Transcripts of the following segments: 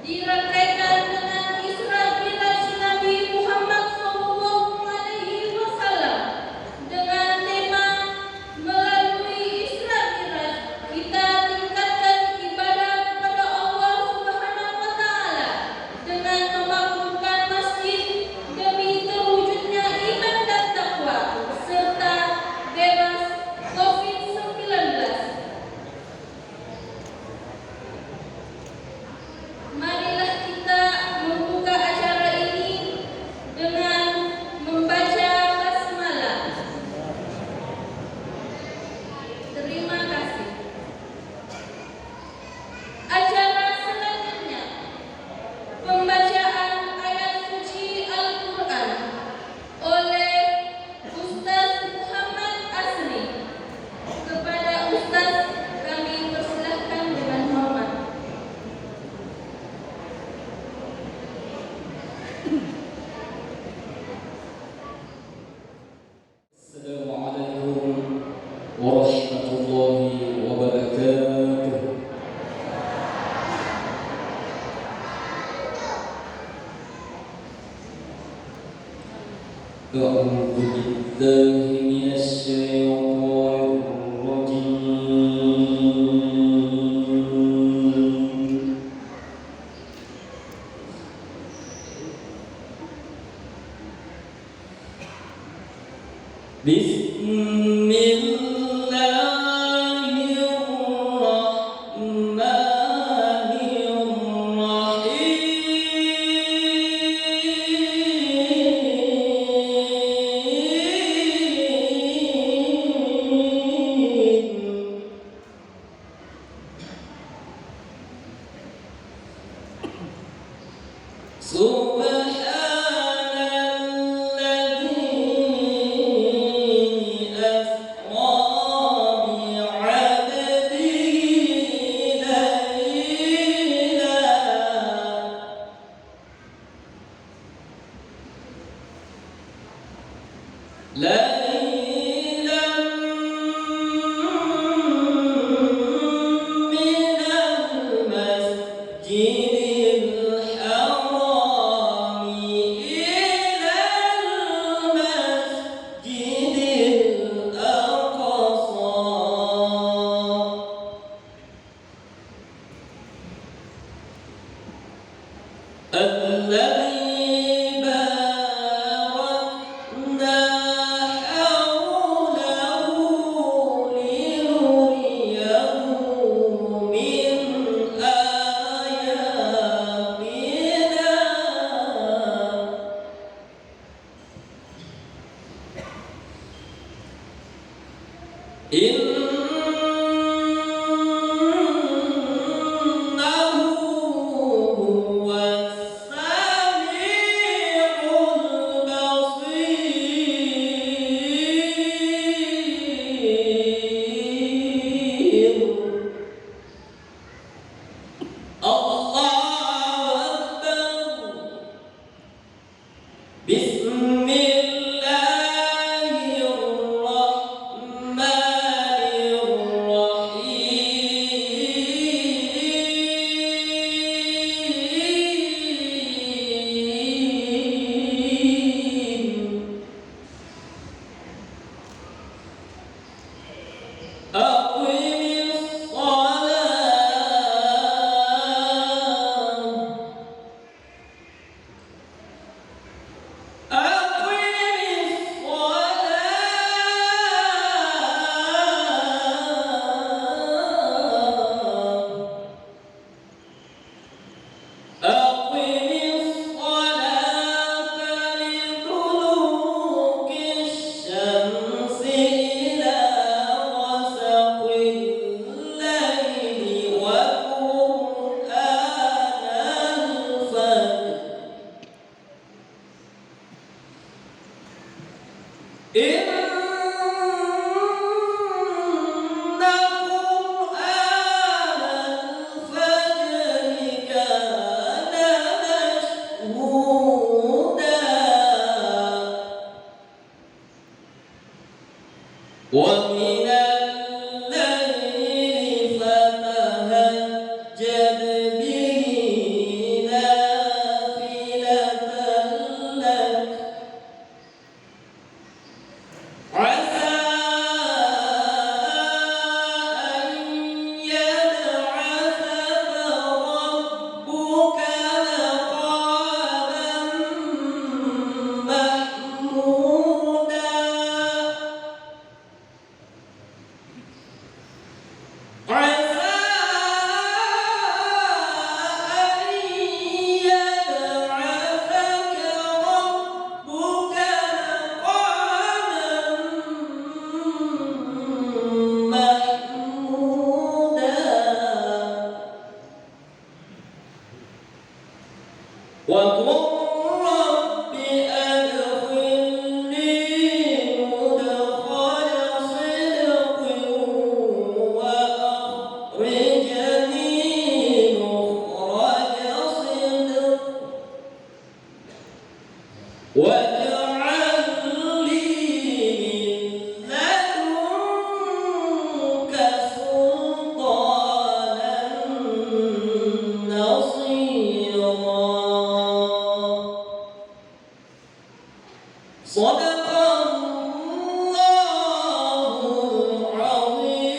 dirangkaikan dengan Isra Mi'raj Nabi Muhammad SAW dengan tema melalui Isra Mi'raj kita tingkatkan ibadah kepada Allah Subhanahu wa Ta'ala dengan memakmurkan masjid demi terwujudnya iman dan takwa serta bebas COVID-19. Marilah kita membuka acara ini dengan membaca basmalah. Terima kasih. Acara selanjutnya pembacaan ayat suci Al-Quran oleh Ustaz Muhammad Asri. Kepada Ustaz kami persilahkan dengan hormat. Assalamualaikum warahmatullahi wabarakatuh. A'udzu billahi minasy syaithanir rajim. Subhanalladzi asra bi'abdihi laylan minal masjidil haram ilal masjidil aqsa alladzi barakna hawlahu linuriyahu min ayatina innahu huwas وقل رب أدخلني مدخل صدق وأخرجني مخرج صدق واجعل لي من لدنك سلطانا نصيرا. صدق الله العظيم.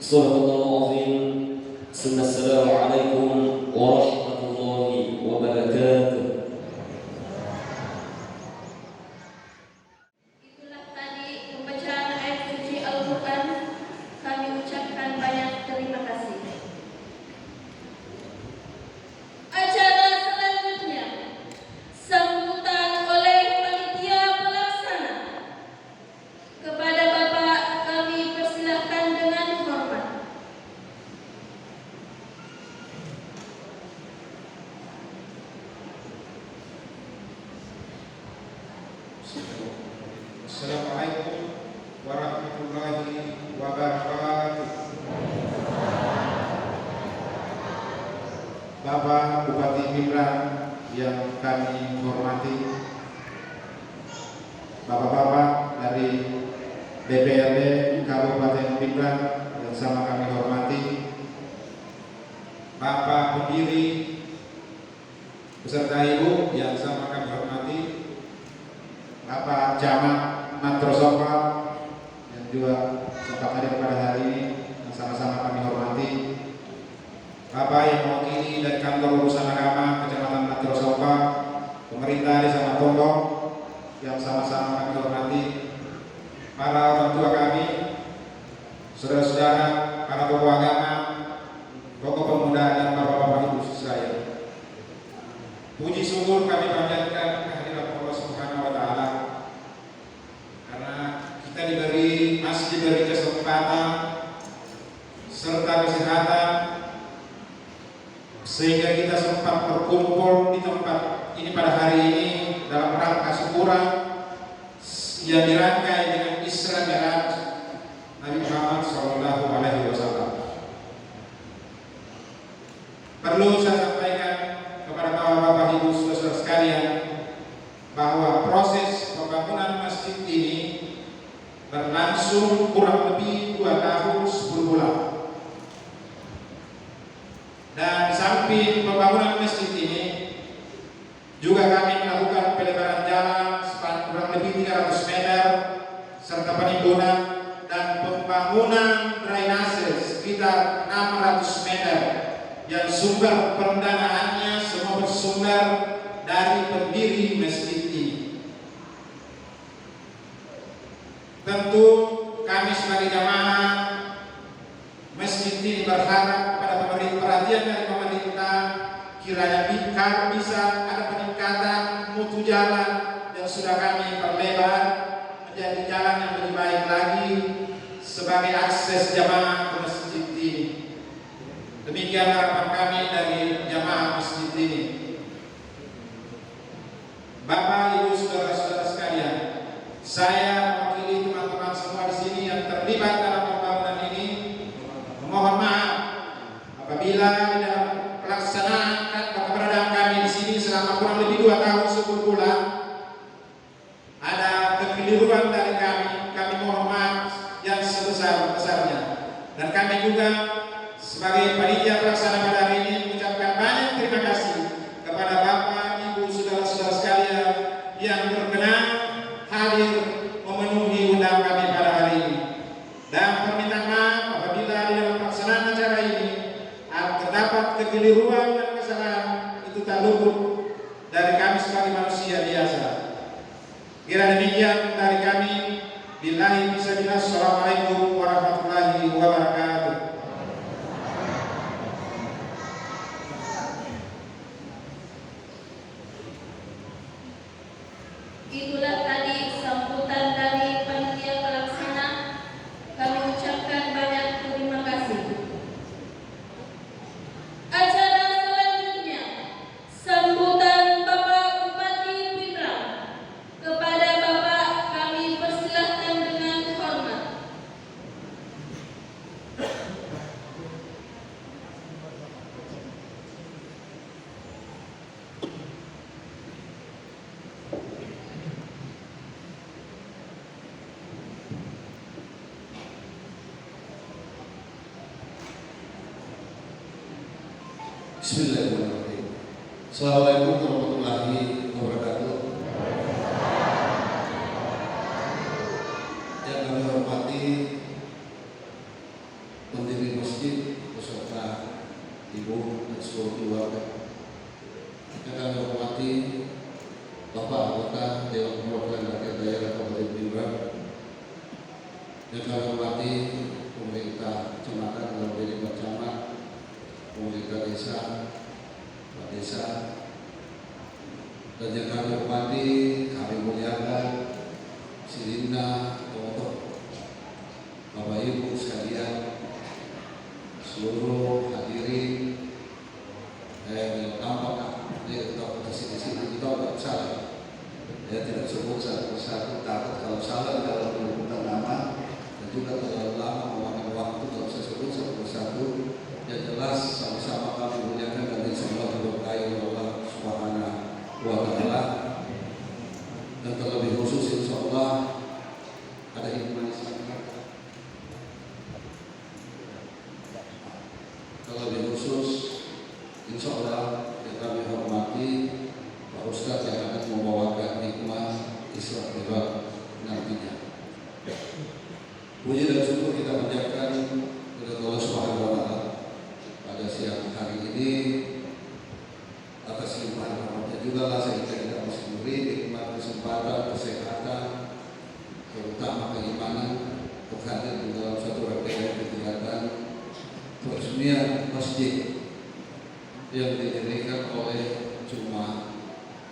صدق الله العظيم. ثم السلام عليكم ورحمة الله وبركاته. Itulah tadi pembacaan ayat suci Al-Quran. Kami ucapkan banyak terima kasih. Acara selanjutnya sambutan oleh panitia pelaksana. Kepada Bapak kami persilahkan dengan hormat. Assalamualaikum warahmatullahi wabarakatuh. Bapak Bupati Pindrang yang kami hormati, bapak-bapak dari DPRD Kabupaten Pindrang yang sama kami hormati, Bapak pendiri beserta Ibu yang sama kami hormati, Bapak Camat Matrosofa yang juga sempat hadir pada hari ini yang sama-sama kami hormati, Bapak yang mewakili dari kantor urusan agama Kecamatan Matrosofa, pemerintah Desa Matondok yang sama-sama kami hormati, para orang tua kami, saudara-saudara, para tokoh agama, tokoh pemuda dan bapak-bapak ibu sekalian. Puji syukur kami panjatkan kehadirat Allah Subhanahu wa taala karena kita masih diberi kesempatan serta kesehatan sehingga kita sempat berkumpul di tempat ini pada hari ini dalam rangka syukuran yang dirangkai dengan Isra Mi'raj Nabi Muhammad SAW. Perlu saya sampaikan kepada bapak-bapak ibu saudara sekalian bahwa proses pembangunan masjid ini berlangsung kurang lebih 2 tahun 10 bulan. Dan di samping pembangunan masjid ini juga kami melakukan pelebaran jalan sepanjang kurang lebih 300 meter serta penimbunan dan pembangunan drainase sekitar 600 meter yang sumber pendanaannya semua bersumber dari pendiri masjid ini. Tentu kami sebagai jamaah masjid ini berharap pada perhatian dari pemerintah kiranya bisa ada peningkatan mutu jalan yang sudah kami perlebar menjadi jalan yang lebih baik lagi sebagai akses jamaah ke masjid ini. Demikian harapan kami dari jamaah masjid ini. Bapak, Ibu, saudara-saudara sekalian, saya mewakili teman-teman semua di sini yang terlibat dalam pembangunan ini memohon maaf apabila di dalam pelaksanaan keberadaan kami di sini selama kurang lebih 2 tahun 10 bulan ada kekeliruan dari kami mohon maaf yang sebesar-besarnya. Dan kami juga sebagai panitia pelaksana pada hari ini mengucapkan banyak terima kasih kepada Bapak, Ibu, saudara-saudara sekalian yang berkenan hadir memenuhi undangan kami pada hari ini. Dan permintaan maaf apabila di dalam pelaksanaan acara ini terdapat kekeliruan dan kesalahan, itu tak luput dari kami sebagai manusia biasa. Kira demikian dari kami. Billahi fisabilillah. Assalamualaikum warahmatullahi wabarakatuh. Itulah tadi sambutan dari panitia pelaksana. Bismillahirrahmanirrahim. Assalamualaikum warahmatullahi wabarakatuh. Yang kami hormati pendiri masjid beserta ibu dan seluruh keluarga. Yang kami hormati Bapak anggota Dewan Perwakilan Rakyat Daerah Kabupaten Bimbang. Yang kami hormati pemerintah kecamatan dalam diri Pak Camat, pemerintah desa, Pak Desa, dan yang kami hormati, kami muliakan Sirinda, Toto, Bapak Ibu sekalian, seluruh hadirin yang tampak di sini kita nggak salah, ya tidak sebut satu persatu, takut kalau salah dalam penyebutan nama dan juga terlalu lama memakan waktu kalau saya sebut satu persatu. Yang jelas sama-sama kami muliakan dan insyaallah diberkahi oleh Allah Subhanahu wa taala. Dan terlebih khusus insyaallah ada hikmah Islam. Terlebih khusus insyaallah yang kami hormati Pak Ustadz yang akan membawakan hikmah Isra Mi'raj nantinya. Puji dan syukur kita panjatkan kepada Allah Subhanahu wa taala pada siang hari ini atas limpahan rahmatnya juga lah sehingga kita masih memberi nikmat kesempatan, kesehatan, terutama keimanan untuk hadir di dalam satu rangkaian kegiatan peresmian masjid yang didirikan oleh cuma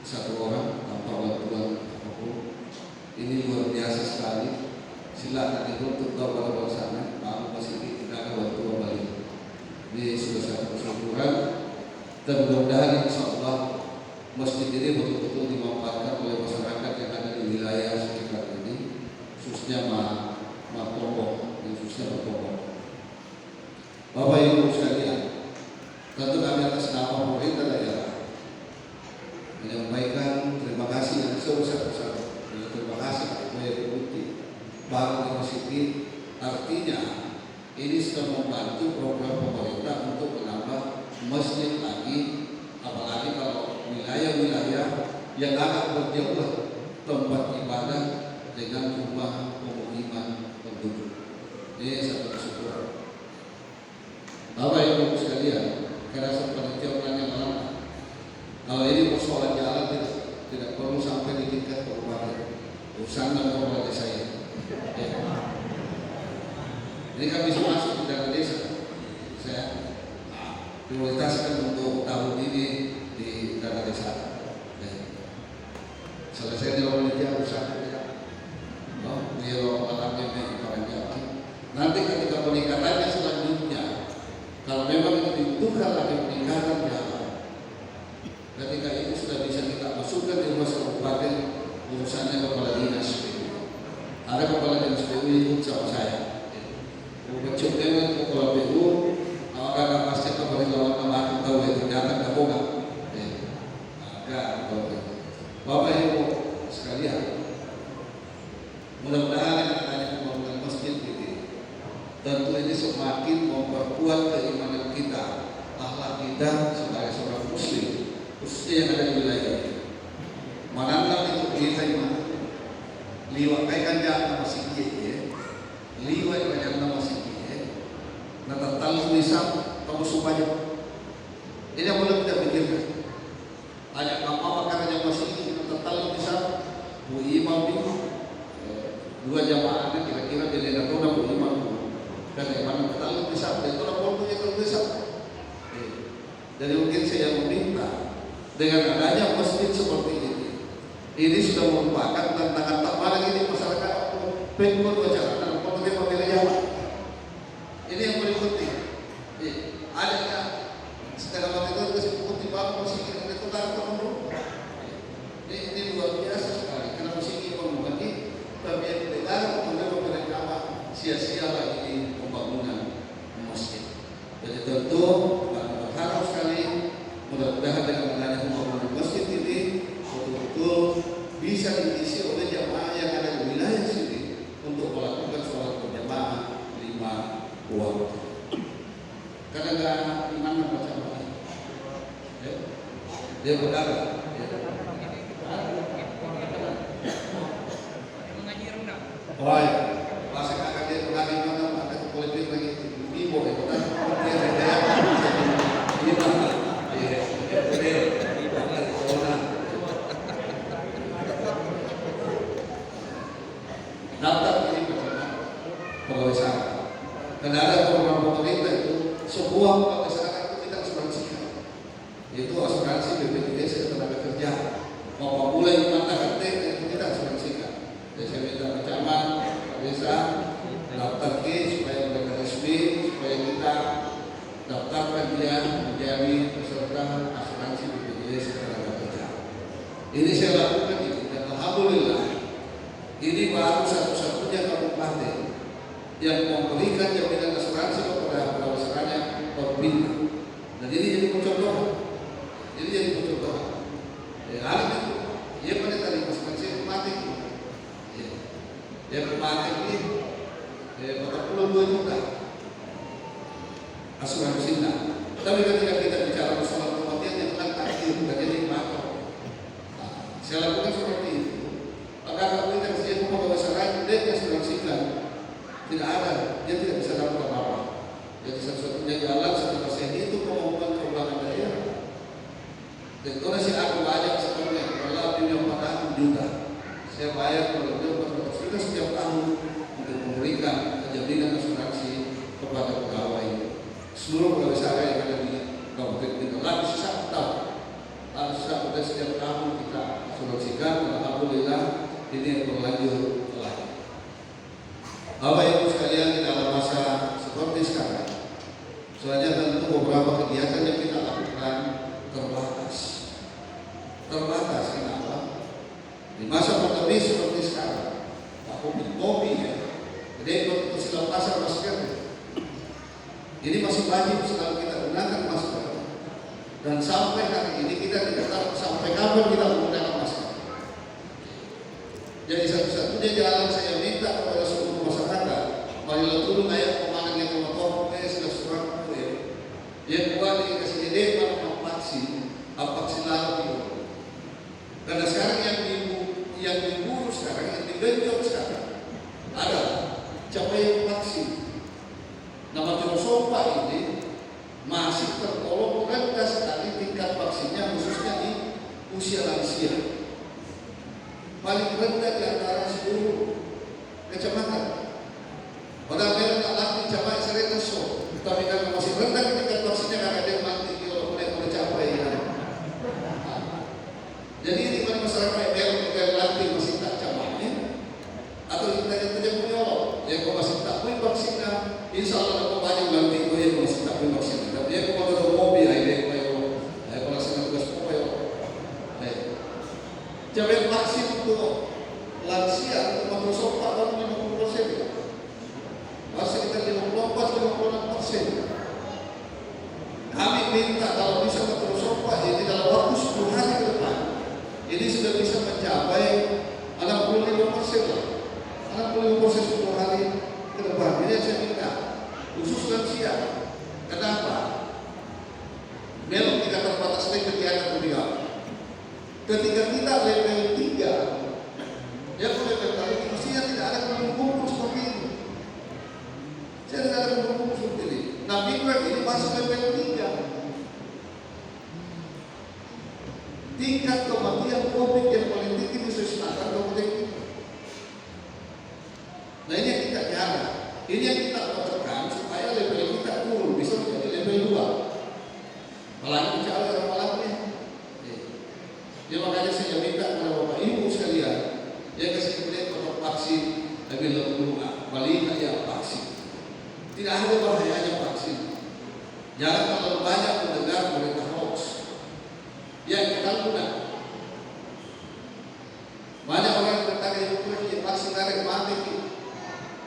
satu orang tanpa bantuan apapun. Ini luar biasa sekali. Silakan dituntut kepada sana, maaf masih tidak ada bantuan balik. Ini sudah satu kesyukuran dan mudah-mudahan insyaallah masjid ini betul-betul dimanfaatkan oleh masyarakat yang ada di wilayah sekitar ini, khususnya Martombok, khususnya Martombok. Bapak Ibu sekalian, tentu kami atas nama pemerintah daerah menyampaikan terima kasih yang sebesar-besarnya. Terima kasih kepada Ibu Putih Bank University. Artinya ini sudah membantu program pemerintah untuk menambah masjid lagi, apalagi kalau wilayah-wilayah yang agak berjauh tempat ibadah dengan jumlah pemukiman penduduk. Ini satu kesyukuran. Bapak Ibu sekalian, karena seperti orang yang lama, kalau ini persoalan jalan tidak perlu sampai di tingkat kabupaten, urusan dan kabupaten saya. Ya. Ini kan bisa masuk di dalam desa. Saya prioritaskan untuk tahun ini di dana desa. Selesai di Indonesia usaha. Beliau alamnya memang nanti ketika peningkatannya selanjutnya, kalau memang itu dibutuhkan lagi peningkatan jalan, ketika itu sudah bisa kita masukkan di rumah kabupaten, urusannya kepala dinas PU. Ada kepala dinas PU ikut sama saya. Kecil dengan kepala PU, apakah pasti kepala lawan kemarin tahu itu datang ke Boga? Agak Bapak Ibu sekalian, mudah-mudahan yang adanya pembangunan masjid ini tentu ini semakin memperkuat keimanan kita, akhlak kita sebagai seorang muslim, khususnya yang ada di wilayah ini. Manakala itu kita iman, liwat kaitan jangan masih ya, liwat kaitan masih Natal tulisan kamu supaya ini yang boleh kita pikirkan. Banyak apa makanya masih Natal tulisan bu imam itu dua jamaahnya kira-kira di daerah orang bu imam karena imam Natal tulisan itu orang punya tulisan. Jadi mungkin saya meminta dengan adanya masjid seperti ini sudah merupakan tantangan tak mana ini masyarakat pengen berbicara dan pemilih Jawa. Ini yang paling penting. Adanya sekarang waktu itu kasih putih bangun musik itu taruh dulu. Ini luar biasa sekali karena musik ini ini tapi yang dengar kemudian memberikan apa sia-sia lagi di pembangunan masjid. Jadi tentu kami berharap sekali mudah-mudahan dengan adanya pembangunan masjid ini betul-betul bisa diisi oleh jamaah yang ada di wilayah sini untuk melakukan sholat berjamaah 5 waktu. Karena nggak iman macam-macam. Dia berkata, baik, masa kakak dia berkata mana ada politik lagi ibu itu kan dia ada dia mana daftar ini pegawai syarat. Karena ada program pemerintah itu sebuah pegawai syarat itu kita asuransikan, yaitu asuransi BPJS Ketenagakerjaan. Mau mulai mengatakan itu kita asuransikan. Jadi saya minta Pak Camat, Pak Desa daftar supaya mereka resmi, supaya kita daftarkan dia menjadi peserta asuransi BPJS Ketenagakerjaan. Ini saya lakukan itu dan alhamdulillah ini baru satu-satunya kabupaten yang memberikan jaminan asuransi kepada pegawai pemerintah. Dan ini jadi percontohan. Ini jadi percontohan. Hari itu, dia pada tadi asuransi mati. Yang mati ini 42 juta asuransinya. Tapi ketika kita bicara masalah kematian yang telah takdir, bukan jadi makro. Saya lakukan seperti itu. Maka kalau kita dia pegawai syarat dia asuransikan tidak ada, dia tidak bisa dapat apa-apa. Jadi satu-satunya jalan setelah saya itu kemampuan keuangan daerah. Dan kalau saya aku banyak sebenarnya kalau dia 4 juta, saya bayar kalau dia 400 juta setiap tahun untuk memberikan jaminan asuransi kepada pegawai seluruh pegawai syarat yang ada di kabupaten kita. Lalu setiap tahun, setiap tahun kita asuransikan. Alhamdulillah ini yang berlanjut lagi. Bapak Ibu sekalian, di dalam masa seperti sekarang, soalnya tentu beberapa kegiatan yang kita lakukan terbatas. Terbatas kenapa? Di masa pandemi seperti sekarang, COVID ya, jadi ikut silang pasar masker. Ini masih wajib selalu kita gunakan masker. Dan sampai hari ini kita tidak tahu sampai kapan kita menggunakan masker. Jadi satu-satunya jalan saya minta kepada seluruh masyarakat, marilah turun ayat pemanang yang motor, sudah surat ya. Yang buat dikasih ide mana vaksin lalu. Karena sekarang yang diburu sekarang, yang digenjot sekarang adalah capaian vaksin. Nama Tirosopa ini masih tergolong rendah sekali tingkat vaksinnya, khususnya di usia lansia. Paling rendah di antara seluruh kecamatan. Padahal memang tak latih capai sering so, tapi karena masih rendah tingkat vaksinnya karena dia mati kalau boleh mencapai. Jadi ini bagi masyarakat yang latih masih tak capai, atau kita yang tidak menyolong, yang masih tak punya vaksinnya, insya Allah ada banyak nanti yang masih tak punya vaksinnya. Tapi dia kalau ada mobil, dia kalau laksana tugas apa ya? Capai vaksin untuk lansia untuk Microsoft baru 50%. Masih kita 54-56%. Kami minta kalau bisa Microsoft ini dalam waktu 10 hari ke depan, ini sudah bisa mencapai 65% lah. 65% 10 hari ke depan. Ini yang saya minta khusus lansia. Kenapa? Memang tidak terbatas lagi kegiatan beliau. Ketika kita level 3, ya level 3 mestinya tidak ada kumpul seperti ini. Saya tidak ada kumpul seperti ini. Nah, mingguan ini masih level 3. Tingkat kematian COVID yang paling tinggi di Sulawesi kabupaten kita. Nah, ini yang kita jaga. Ini yang kita lakukan supaya level kita turun bisa menjadi level 2. Malah bicara orang malamnya. Ya makanya saya minta kepada Bapak Ibu sekalian, yang kasih kemudian untuk vaksin, tapi lebih balik ya vaksin. Tidak ada bahayanya vaksin. Jangan terlalu banyak mendengar berita hoax. Yang kita guna. Banyak orang yang berkata itu vaksin tarik mati.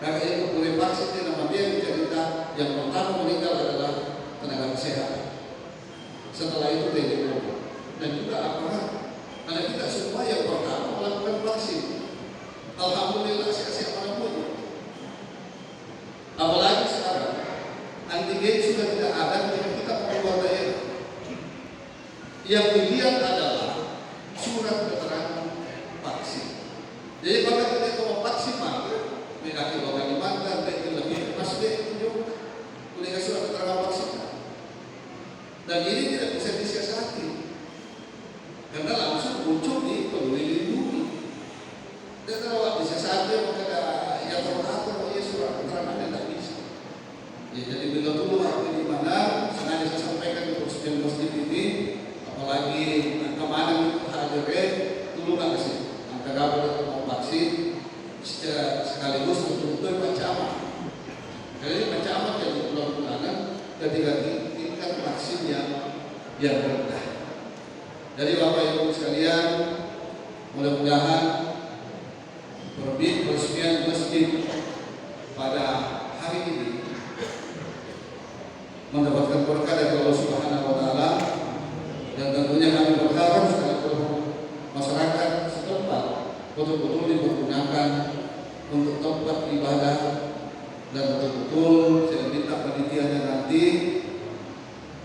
Karena itu boleh vaksin di nama dia cerita yang pertama meninggal adalah tenaga kesehatan. Setelah itu TNI dan juga aparat. Karena kita semua yang pertama melakukan vaksin. Alhamdulillah sehat-sehat manapun. Apalagi sekarang antigen sudah tidak ada ketika kita keluar daerah. Yang dilihat Dan ini tidak bisa disiasati karena langsung muncul di peduli lindungi. Dan kalau disiasati maka yang teratur ya surat keterangan tidak bisa. Ya, jadi bila dulu waktu di mana sengaja saya sampaikan di persediaan masjid ini, apalagi kemarin hadirnya dulu nggak kasih angka kabar mau vaksin sekaligus betul-betul ancaman. Jadi ancaman jadi bulan-bulanan ketika tingkat vaksin yang rendah. Jadi Bapak Ibu sekalian, mudah-mudahan peresmian masjid pada hari ini mendapatkan berkah dari Allah Subhanahu wa taala, dan tentunya kami berharap seluruh masyarakat setempat betul-betul dipergunakan untuk tempat ibadah, dan betul-betul saya minta panitianya nanti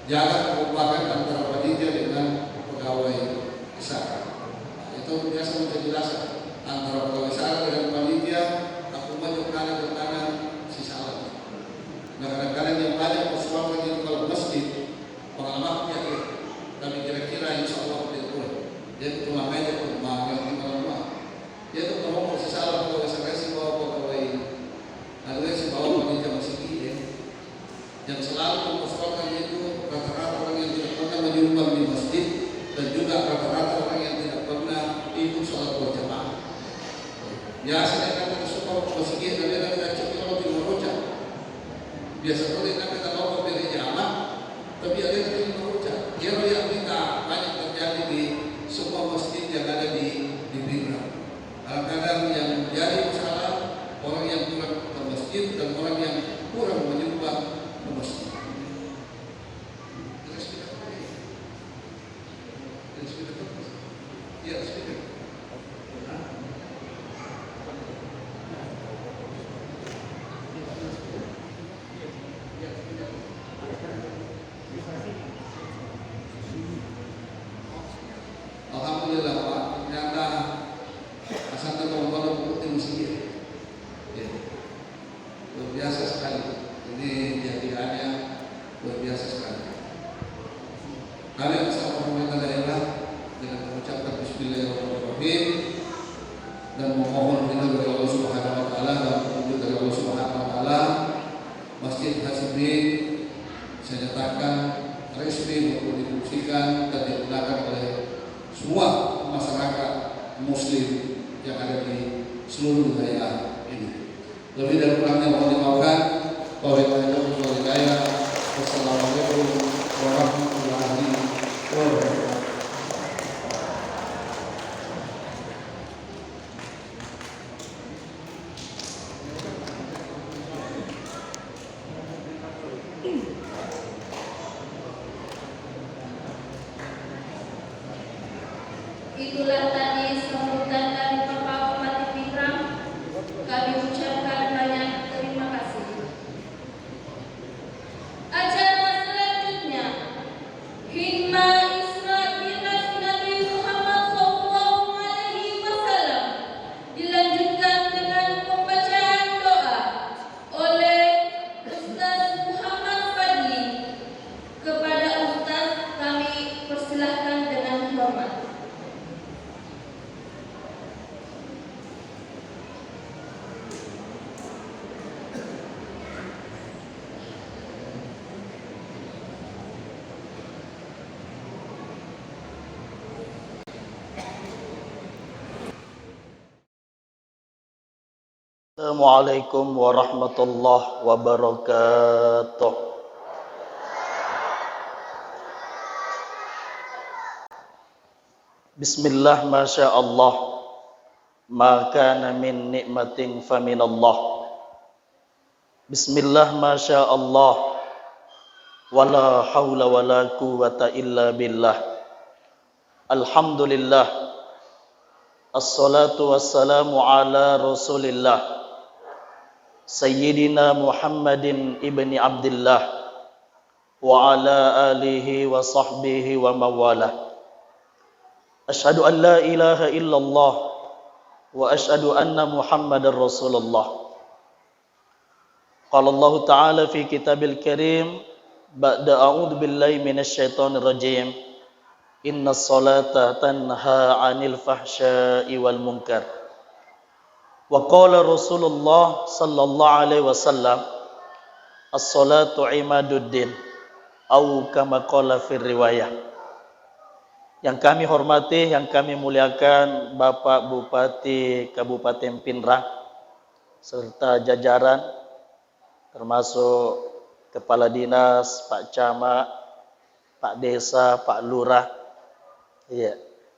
jangan melupakan antara panitia dengan pegawai besar. Nah, itu biasa menjadi jelaskan antara pegawai besar dengan panitia, aku maju kanan ke kanan si salah. Nah, kadang-kadang yang banyak persoalan itu kalau masjid pengalaman ya, kami kira-kira insya Allah tidak boleh. Dia itu makanya rumah yang di rumah. Dia itu kalau si salah pegawai besar si bawa pegawai, lalu si bawa panitia masih ya. Yang selalu persoalan itu rata-rata orang yang tidak pernah menyumbang di masjid, dan juga rata-rata orang yang tidak pernah ikut sholat berjamaah. Biasanya kata suka masjid dan dia tidak cukup kalau tidak rojak. Biasa kalau dia kata kalau beri jamaah, tapi ada yang tidak rojak. Dia yang kita banyak terjadi di semua masjid yang ada di Bingrang. Kadang-kadang yang menjadi masalah orang yang kurang ke masjid dan orang yang kurang menyumbang ke masjid. Alhamdulillah Pak, ternyata asal tergolong bukti musik ya. Luar biasa sekali. Ini jadiannya luar biasa sekali. Kami bersama pemerintah daerah dengan mengucapkan Bismillahirrahmanirrahim dan memohon ridho dari Allah Subhanahu wa taala dan petunjuk dari Allah Subhanahu wa taala. Masjid Hasbi saya nyatakan resmi untuk difungsikan dan digunakan oleh semua masyarakat Muslim yang ada di seluruh wilayah ini. Lebih dan kurangnya mohon dimaafkan. Wassalamualaikum warahmatullahi wabarakatuh. Itulah tadi sambutan dari Bapak Bupati Pindrang. Kami ucapkan banyak terima kasih. Acara selanjutnya, Hikmah Isra Mi'raj Nabi Muhammad SAW, dilanjutkan dengan pembacaan doa oleh Ustaz Muhammad Fadli. Kepada Ustaz kami persilahkan dengan hormat. Assalamualaikum warahmatullahi wabarakatuh. Bismillah, masya Allah, ma kana min nikmatin faminallah. Bismillah, masya Allah, wala hawla wala quwwata illa billah. Alhamdulillah, assalatu wassalamu ala rasulillah Sayyidina Muhammadin ibni Abdillah wa ala alihi wa sahbihi wa mawalah. Ashhadu an la ilaha illallah wa ashhadu anna Muhammadar Rasulullah. Qala Allah Ta'ala fi kitabil karim Ba'da a'udzu billahi minasyaitonir rajim. Innas salata tanha 'anil fahsya'i wal munkar. Wa qala Rasulullah sallallahu alaihi wasallam, as-salatu imaduddin, au kama qala fir riwayah. Yang kami hormati, yang kami muliakan Bapak Bupati Kabupaten Pinrang serta jajaran termasuk Kepala Dinas, Pak Camat, Pak Desa, Pak Lurah. Iya.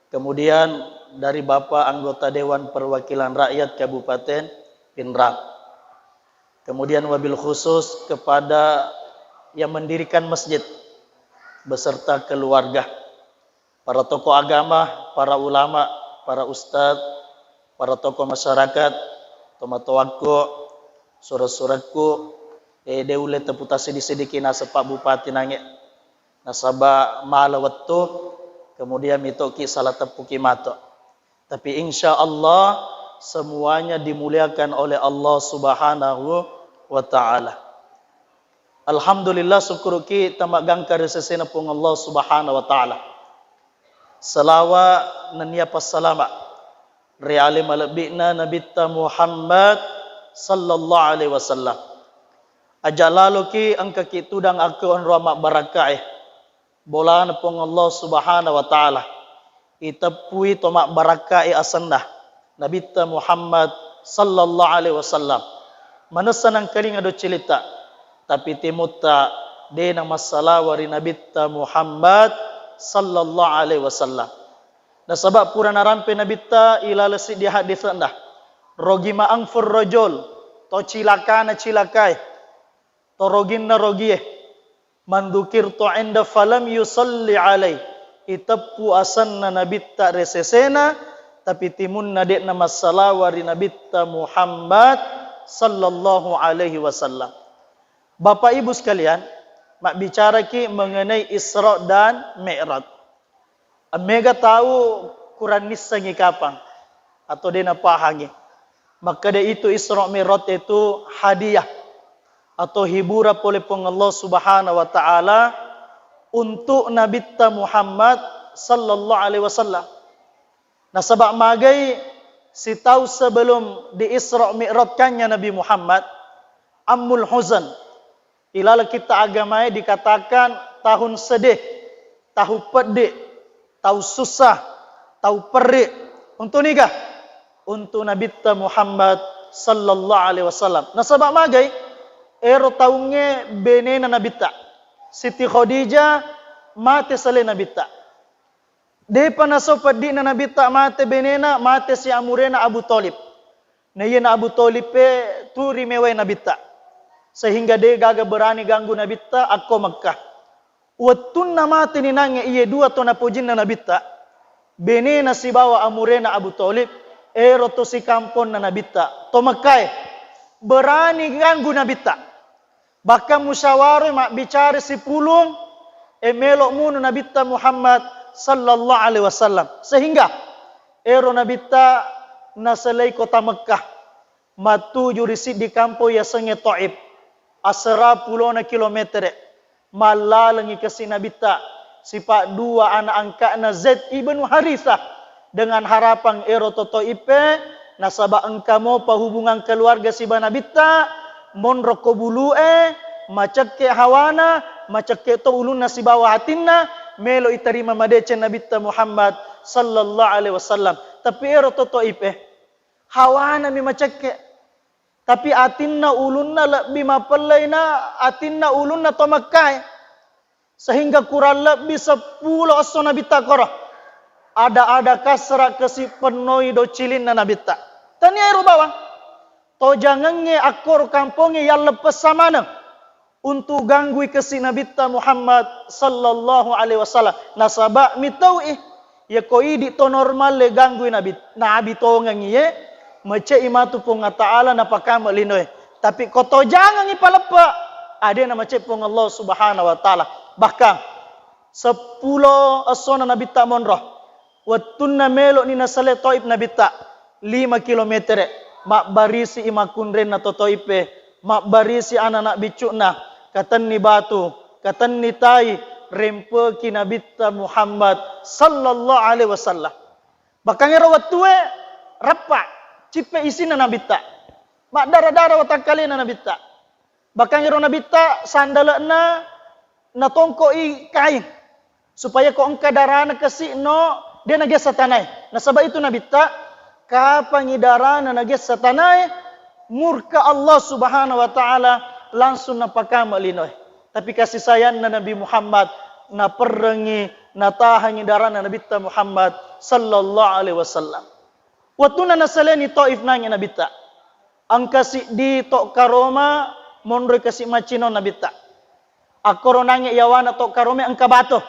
Kemudian dari Bapak anggota Dewan Perwakilan Rakyat Kabupaten Pinrang. Kemudian wabil khusus kepada yang mendirikan masjid beserta keluarga, para tokoh agama, para ulama, para ustadz, para tokoh masyarakat, tomatowaku, surat-suratku, deule teputasi disediki nasa Pak Bupati nange, nasaba malawattu, kemudian mitoki salah tepuki mato. Tapi insya Allah semuanya dimuliakan oleh Allah Subhanahu wa Ta'ala. Alhamdulillah syukuruki tamak gangkar sesena pung Allah Subhanahu wa Ta'ala. Salawa nania passalama reale malabina nabita Muhammad sallallahu alaihi wasallam. Ajalalu ki angka kitudang aku on rahmat barakah bola na pong Allah Subhanahu wa Ta'ala itapui tomak barakah asandah nabita Muhammad sallallahu alaihi wasallam. Manasan ang kaling ado cilita tapi timuta de na masalah wari nabita Muhammad sallallahu alaihi wasallam. Nasabab pura narampe nabita ilalasi di hadis anda rogi maang furrojol to cilaka na cilakai to rogin na rogie mandukir to enda falam yusalli alai itapu asan na nabita resesena tapi timun na dek na masalah wari nabita Muhammad sallallahu alaihi wasallam. Bapak Ibu sekalian, mak bicara ki mengenai Isra dan Mi'raj. Mega tahu Quran nisangi kapang atau dena pahangi. Maka dia itu Isra Mi'raj itu hadiah atau hiburan oleh Allah Subhanahu wa Ta'ala untuk Nabi Muhammad sallallahu alaihi wasallam. Nah sebab magai si tahu sebelum di Isra Mi'rajkannya Nabi Muhammad Ammul Huzan. Ilala kita agamanya dikatakan tahun sedih, tahu pedih, tahu susah, tahu perih. Untuk nikah, untuk Nabi Muhammad sallallahu alaihi wasallam. Nah sebab magai ero tahunnya benena Nabi ta. Siti Khadijah mati selain Nabi ta. Depa naso pedih na Nabi ta mati benena mati si amurena Abu Talib. Nah iya na Abu Talib turi mewai Nabi ta. Sehingga dia gagal berani ganggu Nabi ta aku Makkah. Watun na mati ni nange iye dua to na pujin na Nabi ta. Benena si bawa amurena Abu Talib ero to si kampon na Nabi ta. To Makkah berani ganggu Nabi ta. Bahkan musyawarah mak bicara si pulung melok munu Nabi ta Muhammad sallallahu alaihi wasallam. Sehingga ero Nabi ta nasalai kota Makkah matu jurisid di kampo ya senge Taif. Asra pulona kilometer malalangi kasi Nabi ta sipak dua anak angkatna Zaid ibn Harithah dengan harapan ero toto ipe nasaba engkamo pahubungan keluarga si Nabi ta mon rokobulue macakke hawana macakke to ulunna si bawa hatinna melo iterima madece Nabi ta Muhammad sallallahu alaihi wasallam. Tapi ero toto ipe hawana mi macakke tapi atinna ulunna lebih mapalaina atinna ulunna to Makkah sehingga kurang lebih 10 aso Nabi ta korah ada kasra kesi penoi do cilin na Nabi ta tanya ero bawang to jangannya akor kampungnya yang lepas samana untuk ganggu kesi Nabi ta Muhammad sallallahu alaihi wasallam nasaba mitawi ya koi di to normal le ganggu Nabi to ngangiye mace imatu pung ta'ala napakama linoy tapi koto jangan ipalepa ada nama mace pung Allah Subhanahu wa Ta'ala. Bahkan 10 asona Nabi ta monroh wattunna melo ni nasale Taif Nabi ta 5 kilometer mak barisi imakundren na to Taipe mak barisi anak bicuna katan ni batu katan nitai rempe ki Nabi Muhammad sallallahu alaihi wasallam. Bakang rawat tue rapa cipe isina Nabi ta. Mak dara-dara watakali na Nabi ta. Bakang Nabi ta sandalana na tongkoi kain supaya ko angka darana kasi no dia nages satanai. Nasabab itu Nabi ta kapangidarana nages satanai murka Allah Subhanahu wa taala langsung napakama linoy. Tapi kasih sayang na Nabi Muhammad na perengi na tahangi darana Nabi ta Muhammad sallallahu alaihi wasallam. Waktu na nasaleni Taif nanya Nabi ta. Ang kasi di tok karoma monroy kasi macino Nabi ta. Akoro nanya yawana tok karome ang kabato.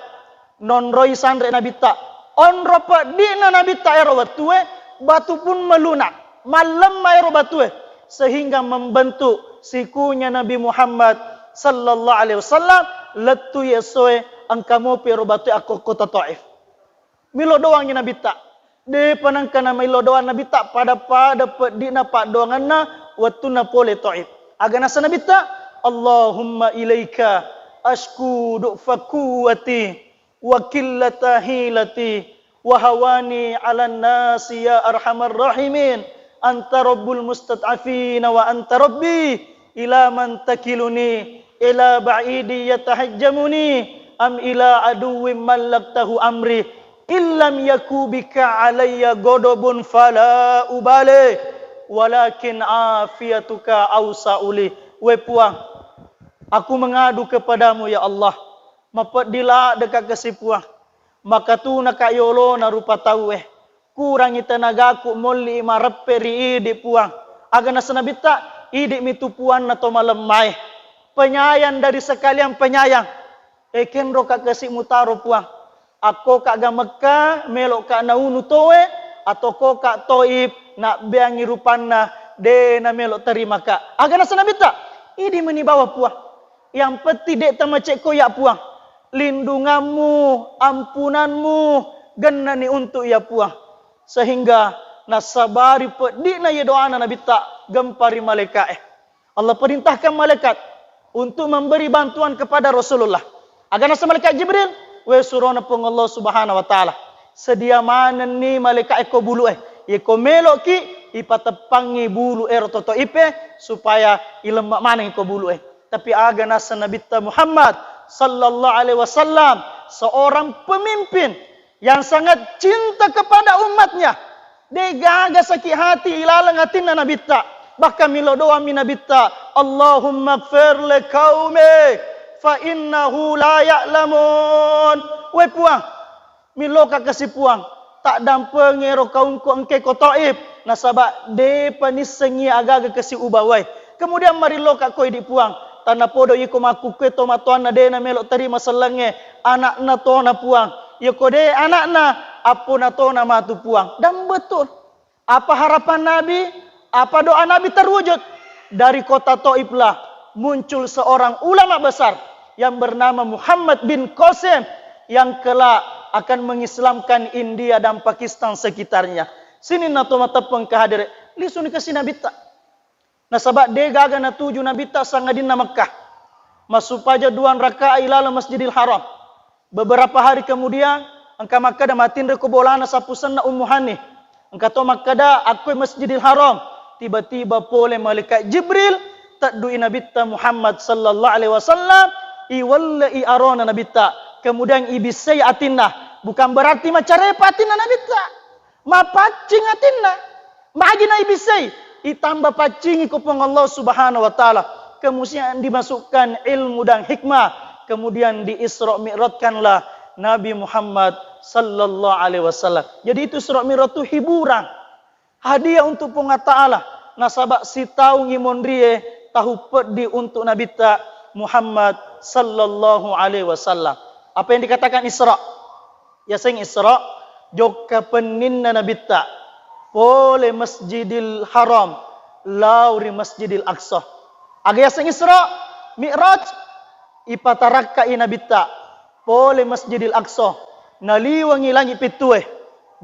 Nonroy sandre Nabi ta. Onro pa di na Nabi ta ero batue batu pun melunak. Malam ero batue sehingga membentuk sikunya Nabi Muhammad sallallahu alaihi wasallam letu yesoe ang kamu pero batue ako kota Taif. Milo doangnya Nabi ta. De panangkana milo doang Nabi ta pada di na pak doanganna waktu na pole Taif. Agana sa Nabi ta Allahumma ilaika ashku du'fa quwwati wa qillata hilati wa hawani 'alan nasi ya arhamar rahimin anta rabbul mustad'afin wa anta rabbi ila man takiluni ila ba'idi yatahajjamuni am ila aduwwin mallaktahu amri illam yakubika alayya godobun fala ubale walakin afiyatuka awsa'uli. We puang, aku mengadu kepadamu ya Allah. Mapedila dekat kesipuang. Maka tu nakayolo na rupa tahu kurangi tenagaku molli mareperi di puang. Agana senabita idik mitu puan na to malemai. Penyayang dari sekalian penyayang. Eken ro kak kesik mutaro puang. Ako kak ga Mekah melok kak naunu towe atau ko kak Taif nak beangi rupanna de na melok terima kak. Agana senabita ini menibawa puang. Yang peti dek tamacek koyak puang. Lindunganmu, ampunanmu, genani untuk ya puang. Sehingga nasabari pedi na ye doana Nabi tak gempari malaikat. Allah perintahkan malaikat untuk memberi bantuan kepada Rasulullah. Agana sa malaikat Jibril, we surona pong Allah Subhanahu wa taala. Sedia mana ni malaikat ko bulu ye ko melok ki ipatapangi bulu toto ipe supaya ilemak mana ko bulu tapi agana sa Nabi Muhammad sallallahu alaihi wasallam seorang pemimpin yang sangat cinta kepada umatnya. Dia gaga sakit hati ilalang hatina Nabi ta. Bahkan milo doa min Nabi ta, Allahumma ighfir li qaumi fa innahu la ya'lamun. We puang, milo ka kasi puang, tak dampeng ero kaumku engke ko Taif. Nasabak de panisengi agaga kasi ubawai. Kemudian mari lo ka koi di puang. Tanah podo yiko maku ke to matuan na de na melok terima selange anak na to na puang. Yiko de anak na apo na to na matu puang. Dan betul. Apa harapan Nabi? Apa doa Nabi terwujud? Dari kota Taif lah muncul seorang ulama besar yang bernama Muhammad bin Qasim yang kelak akan mengislamkan India dan Pakistan sekitarnya. Sini na to mata pengkahadir. Lisun kasih Nabi tak. Nasabak de gaga na tuju Nabi tak sangadin na Mekah. Masuk paja 2 rakaat ilala Masjidil Haram. Beberapa hari kemudian angka Makkah da matin reko bolana sapusan na Ummu Hani. Angka to Makkah da aku Masjidil Haram. Tiba-tiba pole malaikat Jibril tadui Nabi Muhammad sallallahu alaihi wasallam iwallai arona Nabi ta. Kemudian ibisai atinna. Bukan berarti macam repatina Nabi ta. Ma pacing atinna. Magina ibisai. Itambah pacingi kupang Allah Subhanahu wa taala. Kemudian dimasukkan ilmu dan hikmah. Kemudian di Isra Mi'rajkanlah Nabi Muhammad sallallahu alaihi wasallam. Jadi itu Isra Mi'raj itu hiburan. Hadiah untuk Allah Taala. Nasabak si tahu ngimondrie tahu pedi untuk Nabi ta Muhammad sallallahu alaihi wasallam. Apa yang dikatakan Isra? Ya sing Isra joka peninna Nabi ta pole Masjidil Haram lauri Masjidil Aqsa. Agak sing Isra Mi'raj ipatarakkai Nabi ta pole Masjidil Aqsa naliwangi langit pitue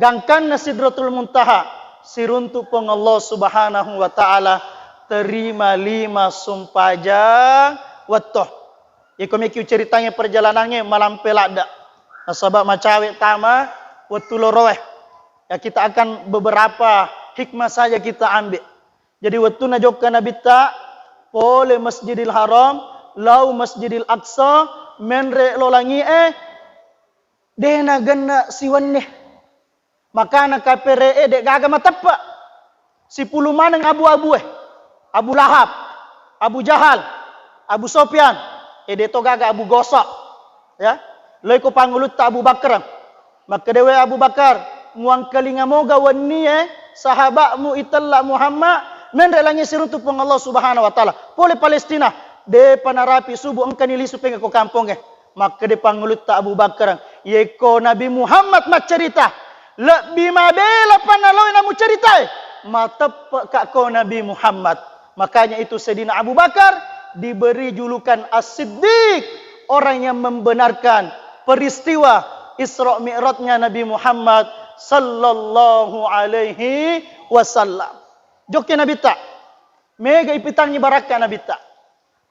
gangkan Sidratul Muntaha siruntu pong Allah Subhanahu wa taala terima 5 sumpajang watoh. Iko meki ceritanya perjalanannya malam pelada. Nasabak macawe tama waktu loroeh. Ya kita akan beberapa hikmah saja kita ambil. Jadi waktu najokka Nabi ta pole Masjidil Haram, lau Masjidil Aqsa, menre lolangi dena ganna siwanne. Makana kapere dek gaga matappa. Si puluh maneng abu-abu Abu Lahab, Abu Jahal, Abu Sofyan, to gaga Abu Gosok. Ya. Leko pangulut ta Abu Bakar. Maka dewe Abu Bakar muang kalinga moga wani sahabatmu italla Muhammad menre langi siruntu pong Allah Subhanahu wa taala. Pole Palestina de panarapi subuh engkani lisu penga ko kampong Maka de pangulut ta Abu Bakar. Yeko Nabi Muhammad mat cerita. Lebih mabela panaloy na mu cerita. Matap kak ko Nabi Muhammad. Makanya itu Sayyidina Abu Bakar diberi julukan As-Siddiq, orang yang membenarkan peristiwa Isra Mi'rajnya Nabi Muhammad sallallahu alaihi wasallam. Joknya Nabi tak mega ipitannya baraka Nabi tak.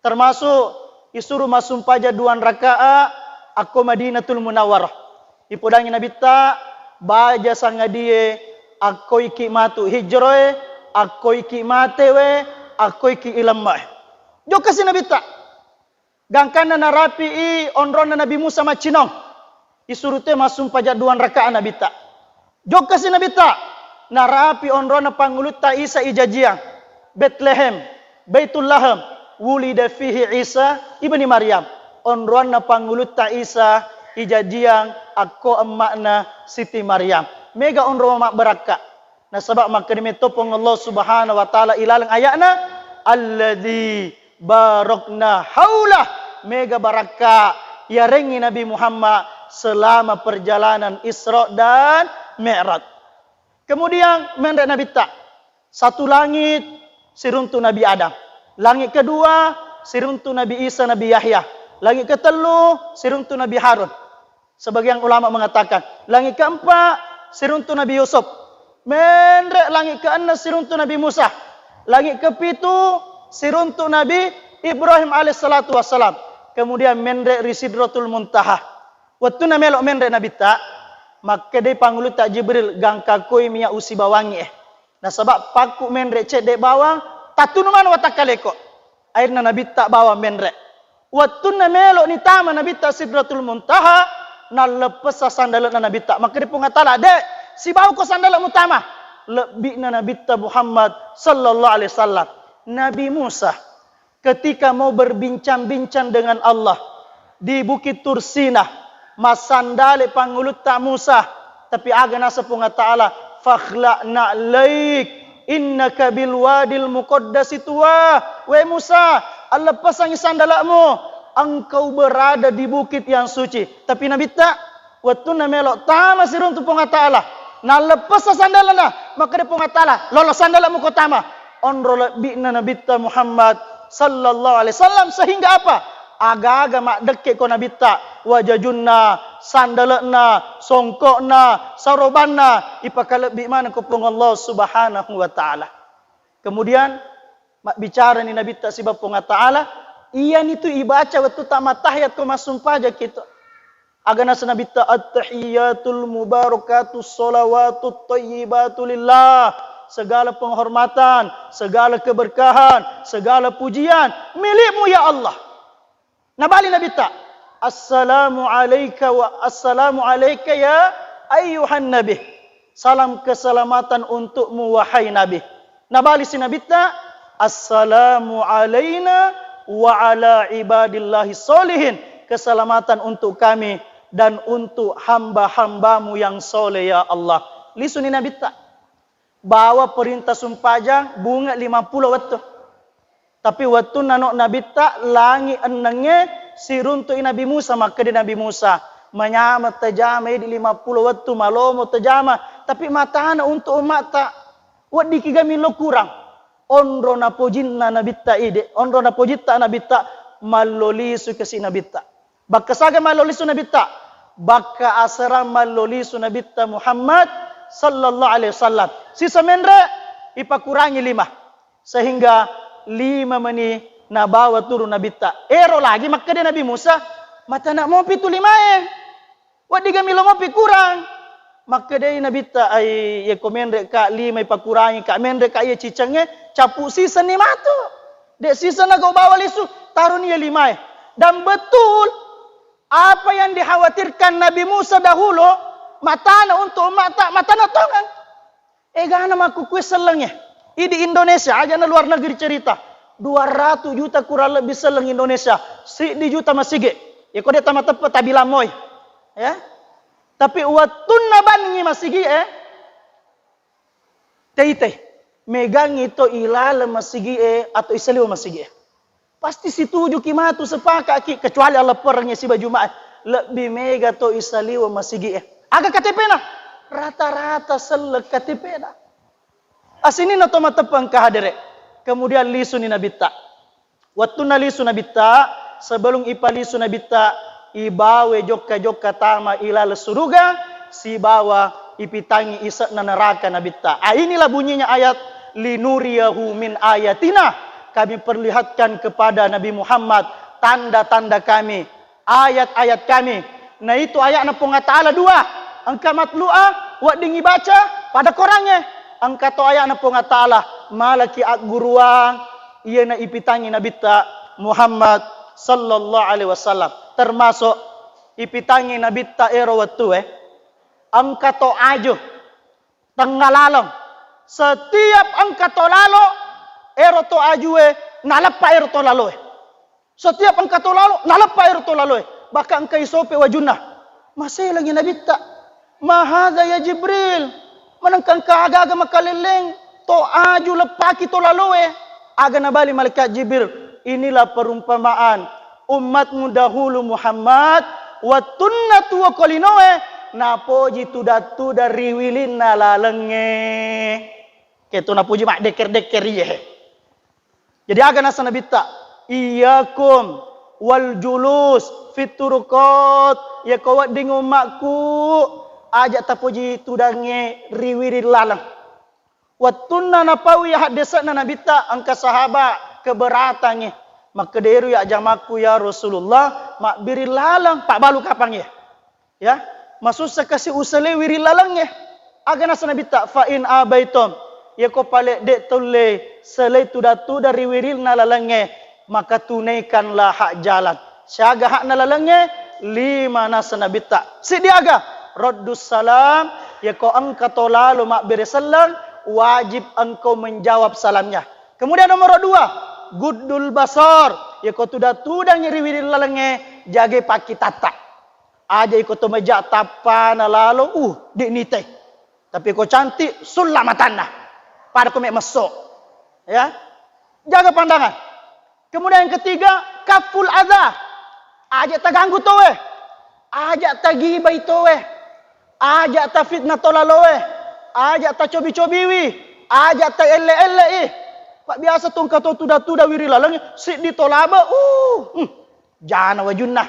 Termasuk disuruh masuk paja 2 rakaat aku Madinatul Munawwarah. Ipodangnya Nabi tak baja sangadie aku iki matu hijroe, aku iki matewe, aku iki ilamah. Jo kasih Nabi tak. Gangkana narapi onrona Nabi Musa macinong. Isurute masuk pajak 2 rakaat Nabi tak. Jo kasih Nabi tak. Narapi onrona pangulut ta Isa ijajiang. Bethlehem, Baitul Laham, wulida fihi Isa ibni Maryam. Onrona pangulut ta Isa ijajiang aku emakna Siti Maryam. Mega onro mak beraka. Nah sebab maka dimetopong Allah Subhanahu wa taala ilalang ayatna alladzi barakna haulah, mega baraka ya rengi Nabi Muhammad selama perjalanan Isra dan Mi'raj. Kemudian mendak Nabi tak satu langit siruntu Nabi Adam, langit kedua siruntu Nabi Isa Nabi Yahya, langit ketelu siruntu Nabi Harun. Sebagian ulama mengatakan langit keempat siruntu Nabi Yusuf, mendak langit keenam siruntu Nabi Musa, langit kepitu siruntu Nabi Ibrahim alaihissalatu wassalam. Kemudian mendek Sidratul Muntaha. Waktu na melok mendek Nabi tak, maka dia panggul tak Jibril gangkakoi miya usi bawangi Nah sebab paku mendek cek dek bawang, tatu numan watakaleko. Akhirnya Nabi tak bawa mendek. Waktu na melok ni tama Nabi tak Sidratul Muntaha, na lepas sandalan Nabi tak. Maka dia pungatala, dek, si bau ko sandalan utama. Lebih na Nabi tak Muhammad sallallahu alaihi wasallam. Nabi Musa ketika mau berbincang-bincang dengan Allah di Bukit Tursinah, masandale pangulut ta Musa, tapi agana sepunga ta'ala fakhla'na laik innaka bil wadil muqaddasi tuwa. We Musa, Allah pasangi sandalamu, engkau berada di bukit yang suci. Tapi Nabi tak waktu na melok tama sirun tu punga ta'ala na lepas sandalana, maka dia punga ta'ala lolos sandalamu ko tama onro lebihna Nabi ta Muhammad sallallahu alaihi wasallam. Sehingga apa? Aga-aga mak deke ko Nabi ta wajajunna sandalana songkokna sarobanna ipakalebih mana ko pung Allah Subhanahu wa taala. Kemudian mak bicara ni Nabi ta sibab pung taala iyan itu ibaca waktu tamat tahiyat ko masumpa aja kita. Agana Nabi ta at-tahiyatul mubarakatus shalawatut thayyibatu lillah. Segala penghormatan, segala keberkahan, segala pujian milikmu ya Allah. Nabali Nabi tak assalamu alayka wa assalamu alayka ya ayyuhan nabi. Salam keselamatan untukmu wahai Nabi. Nabali si Nabi tak assalamu alayna wa ala ibadillahi solihin. Keselamatan untuk kami dan untuk hamba-hambamu yang soleh ya Allah. Lisuni Nabi tak bawa perintah sumpajang bunga 50 waktu. Tapi waktu nanok Nabi tak langit enengnya siruntu Nabi Musa, maka di Nabi Musa menyama tajama di 50 waktu malomo tajama, tapi mata anak untuk umat tak wadi kigami lo kurang. Onro na pojinna Nabi tak ide, onro na pojita Nabi tak malolisu kesi Nabi tak. Baka saga malolisu Nabi tak, baka asara malolisu Nabi tak Muhammad sallallahu alaihi wasallam. Sisa mendre ipakurangi 5. Sehingga 5 meni na bawa turun Nabi ta. Ero lagi maka dia Nabi Musa. Mata nak mopi tu 5 Wadi kami mopi kurang. Maka dia Nabi ta ay ya komendre ka 5 pakurangi ka mendre ka ye cicangnya capu sisa ni matu. Dek sisa na kau bawa lisu taruh ni 5 Dan betul apa yang dikhawatirkan Nabi Musa dahulu matana untuk matana tongan. Gana maku kue selengnya. Di Indonesia aja na luar negeri cerita. 200 juta kurang lebih seleng Indonesia. Di juta masige. Ya kau dia tamat tepat tabilang moy. Ya. Tapi watun nabangi masigi tei megang itu ilala masigi atau isaliw masigi. Pasti situju kimatu sepakat kecuali Allah perangnya si baju mak lebih mega to isaliw masigi. Aga KTP na rata-rata selek KTP na. Asini na to matepang kahadere. Kemudian lisu ni nabita. Watun na lisu nabita sebelum ipalisu nabita ibawe jokka tama ilal suruga si bawa ipitangi isak na neraka nabita. Inilah bunyinya ayat linuriyahu min ayatina. Kami perlihatkan kepada Nabi Muhammad tanda-tanda kami, ayat-ayat kami. Nah itu ayat na punga ta'ala 2. Angka matlu'a wa dingi baca pada korangnya. Angka to ayat na punga ta'ala malaki at guruang iya na ipitangi nabita Muhammad sallallahu alaihi wasallam. Termasuk ipitangi nabita ero watu angka to ajo tenggalalong. Setiap angka to lalo ero to ajue nalapa ero to lalo. Setiap angka to lalo nalapa ero to lalo. Bahkan angka isope wajunah masih lagi nabita mahada ya Jibril manangkang kaagaga makaleleng to aju lepaki to lalo aga nabali malaikat Jibril. Inilah perumpamaan umatmu dahulu Muhammad watunnatu wa qalinoe napoji tudatu dari wilin nalalenge ketu napuji mak deker-deker ye. Jadi aga nasa nabita iyakum wal julus fiturukot ya kawat dingu makku ajak tapuji tudange riwiri lalang watunna napawi hadesana nabita angka sahaba keberatannya maka deru ya jamaku ya Rasulullah mak biri lalang pak balu kapang ya maksud sekasih usale wiri lalang aga nasa nabita fa in abaitum ya ko pale dek tulle selai tudatu dari wiril nalalangnya maka tunaikanlah hak jalan. Siaga hak nalalangnya 5 nasa nabita. Si diaga raddus salam ya ko angka tolalu mak beresalang wajib engkau menjawab salamnya. Kemudian nomor 2 guddul basar ya ko tudatu dan wiril lalangnya jage paki tata. Aja ikut meja tapa nalalu dik nite. Tapi ko cantik sulamatana. Pada komek mesok. Ya. Jaga pandangan. Kemudian yang ketiga, kaful adha. Ajak tak ganggu to Ajak tak gibai to Ajak tak fitnah to lalo Ajak tak cobi-cobiwi. Ajak tak elle-elle Pak biasa tungka to tuda-tuda wiri lalang sit di tolaba. Jana wajunnah.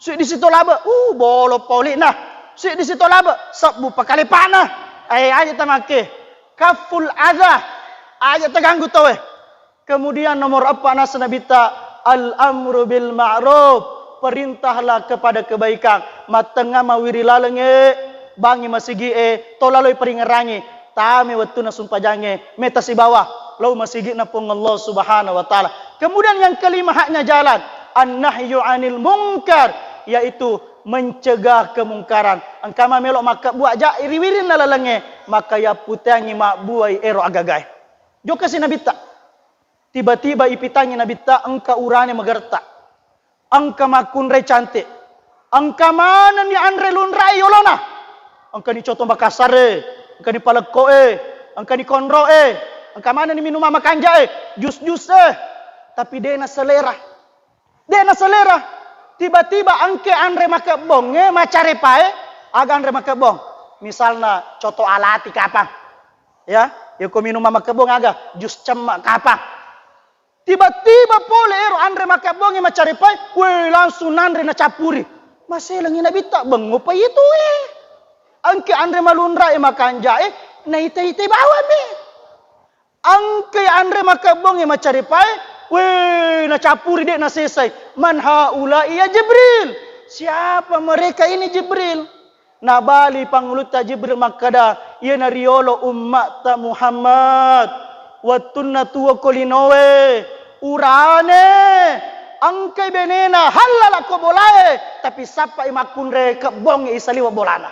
Sit di situ laba. Bolo paulina. Sit di situ laba. Sabbu pakali panah. Ajak tak make. Kaful adha aja terganggu tu Kemudian nomor 4 nasa nabita al-amru bil ma'ruf perintahlah kepada kebaikan matengah mawiri lalenge bangi masigi tolaloi peringerangi tame waktu na sumpajange meta si bawah lau masigi na pung Allah Subhanahu wa taala. Kemudian yang kelima haknya jalan an-nahyu 'anil munkar yaitu mencegah kemungkaran. Angkama melok maka buat jak iriwirin nalalenge maka ya putangi mak buai ero agagai. Joka si nabita. Tiba-tiba ipitangi nabita angka urane magerta. Angka makun re cantik. Angka mana ni andre lunrai yolona. Angka ni coto bakasare, angka ni paleko angka ni konro angka mana ni minum makanja jus-jus tapi dia na selera. Dia na selera. Tiba-tiba angke andre makabong macare pae aga andre makabong misalnya coto alati kapang ya ko minum makabong aga jus cemak kapang tiba-tiba pole ero andre makabong macare pae langsung andre na capuri masih langi nabita bengo pa itu angke andre malunra makanja na ite bawa angke andre makabong macare pae Weh, na capuri dek na selesai. Man haula iya Jibril. Siapa mereka ini Jibril? Na bali panguluta Jibril makada ia na riolo ummat ta Muhammad. Wattunna tuwa kolinowe. Urane angkai benena halala ko bolae tapi sapa imakun re kebong isaliwa bolana.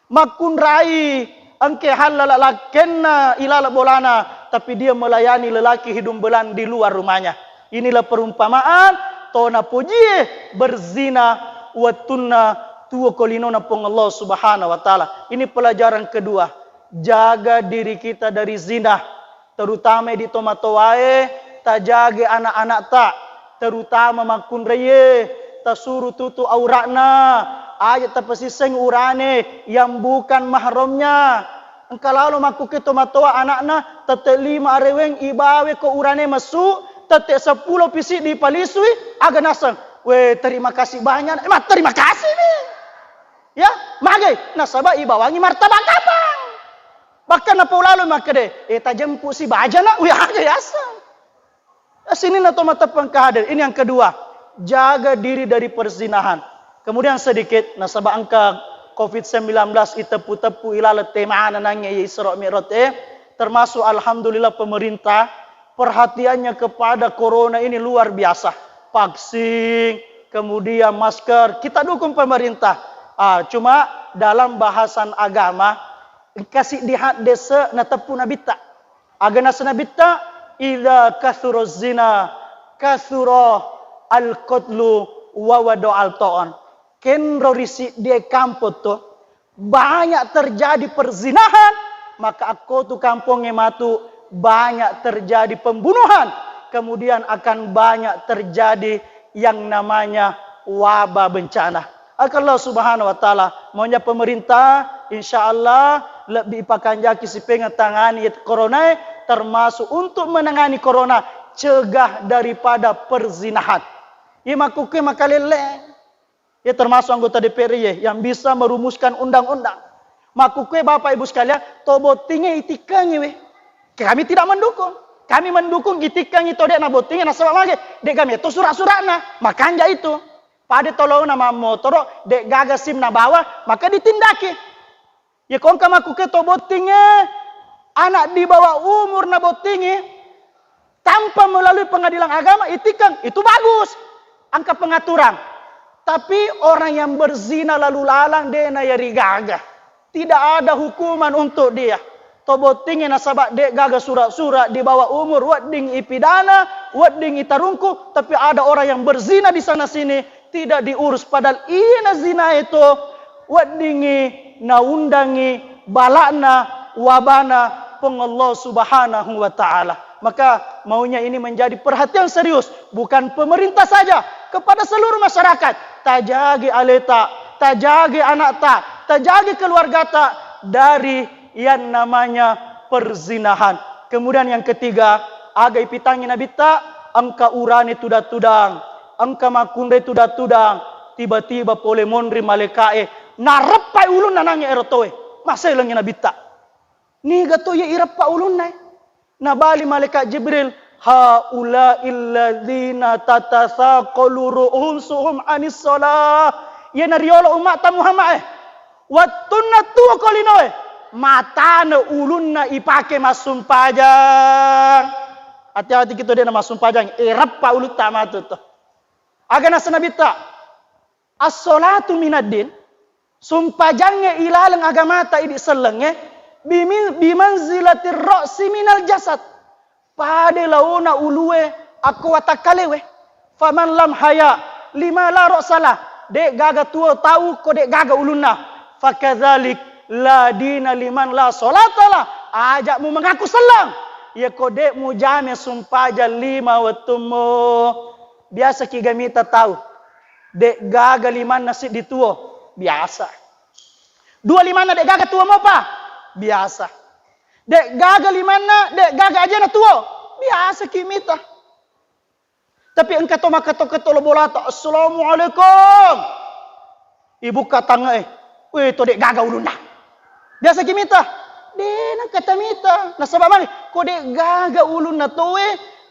Makun rai angke halala lakenna ilala bolana tapi dia melayani lelaki hidung belang di luar rumahnya. Inilah perumpamaan tona puji berzina wattunna tuwa kolinona pong Allah Subhanahu wa taala. Ini pelajaran kedua. Jaga diri kita dari zina, terutama di tomatoae, tajage anak-anak tak, terutama makun reye, tasuru tutu auratna, ayat tapasiseng urane yang bukan mahramnya. Engkalalu maku ke tomatoa anakna, tete 5 areweng ibawe ko urane masuk, tete 10 pisik di palisui, aga nasang. Weh, terima kasih banyak. Terima kasih nih. Ya, magai nasabah ibawangi martabak kapang. Bahkan apa lalu makade, tajempu si baja nak, weh aja yasa. Sini na tomata pengkahadir. Ini yang kedua, jaga diri dari perzinahan. Kemudian sedikit nasabah angka COVID-19 itepu-tepu ilala temaan nangnya Isra Mi'raj termasuk alhamdulillah pemerintah perhatiannya kepada corona ini luar biasa. Vaksin, kemudian masker, kita dukung pemerintah. Cuma dalam bahasan agama kasih dihat desa na tepu nabita. Agana senabita idza kathura zina kathura al-qatlu wa wada'al ta'an. Kenro risi dia kampung tu banyak terjadi perzinahan, maka aku tu kampungnya matu banyak terjadi pembunuhan, kemudian akan banyak terjadi yang namanya wabah bencana. Allah Subhanahu wa taala maunya pemerintah insyaallah lebih pakanjaki si pengatangani corona termasuk untuk menangani corona, cegah daripada perzinahan. Ia makuke makalele. Ya termasuk anggota DPR yang bisa merumuskan undang-undang. Makukwe Bapak Ibu sekalian, tobotingnya itikannya weh. Kami tidak mendukung. Kami mendukung itikang itu dek na botingnya na sebab lagi. Dek kami itu surat-suratna, makanya itu. Pada tolong nama motor dek gaga SIM na bawah, maka ditindaki. Ya kongka makukwe tobotingnya anak di bawah umur na botingnya tanpa melalui pengadilan agama itikang itu bagus. Angka pengaturan. Tapi orang yang berzina lalu lalang dia na yari gaga. Tidak ada hukuman untuk dia. Tobotingnya nasabak dek gaga surat-surat di bawah umur wadding ipidana, wadding itarungku, tapi ada orang yang berzina di sana sini tidak diurus padahal ina zina itu waddingi naundangi balakna wabana pengallah Subhanahu wa taala. Maka maunya ini menjadi perhatian serius bukan pemerintah saja kepada seluruh masyarakat. Tajagi aleta, tajagi anak tak, tajagi keluarga tak dari yang namanya perzinahan. Kemudian yang ketiga, agai pitangi nabi tak, angka urane tudang-tudang, angka makunde tudang-tudang, tiba-tiba pole mondri malekae, narepai ulun nanangnya erotoe, masa ilangnya nabi tak. Ni gato ya irapa ulun nai, nabali malaikat Jibril. Haula'il ladzina tatasaqalu ru'usuhum 'anis shalah. Ya nariolo umat ta Muhammad wattunna tuwa kolinoe matana ulunna ipake masum pajang. Hati-hati kita dia masum pajang rappa ulut tamatu to. Agana sanabita as-salatu minad-din sumpajangnya ilalang agama ta idi selenge bimanzilatir ra'si minal jasad. Pada launa ulue aku watakalewe faman lam haya lima la ra'salah dek gaga tua tahu ko dek gaga ulunna fakadzalik la dina liman la salatala ajakmu mengaku selang ya ko dek mu jame sumpaja 5 watumu biasa kigamita tahu dek gaga 5 nasi dituo biasa 2 5 dek gaga tua mau apa biasa. Dek gagal limana, dek gagal aja na tuo. Biasa kimita. Tapi engkau to makato-kato lo bolata. Assalamualaikum. Ibu katanga weh to dek gagal ulun dah. Biasa kimita. Dek na kata mita. Nasabab mali. Ko dek gagal ulun na to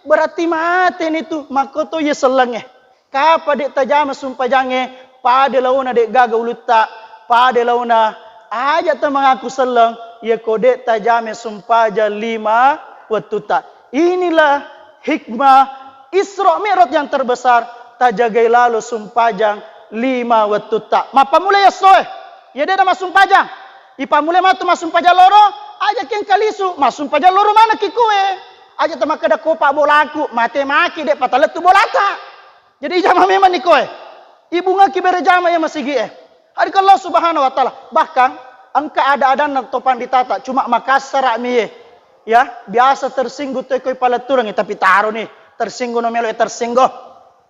berarti mati itu makoto ye selenge kapa dek tajama sumpah jange pada launa dek gaga ulutta pada launa aja ta mengaku seleng ye kode tajame sumpah ja 5 watuta. Inilah hikmah Isra Mi'raj yang terbesar tajagai lalu sumpajang 5 watuta. Mapa mulai ya soe ya dia nama sumpajang ipa mulai matu masumpajang loro aja ken kalisu masumpajang loro mana kikue aja tama kada kopa bolaku mate maki dek patalet tu bolata. Jadi jama memang nikoe. Ibu ngaki berjama ya masih gie. Hari Allah Subhanahu wa taala bahkan angka ada topan ditata cuma Makassar mie. Ya, biasa tersinggung tu koi palaturang tapi taruh nih tersinggung nomelo tersinggung.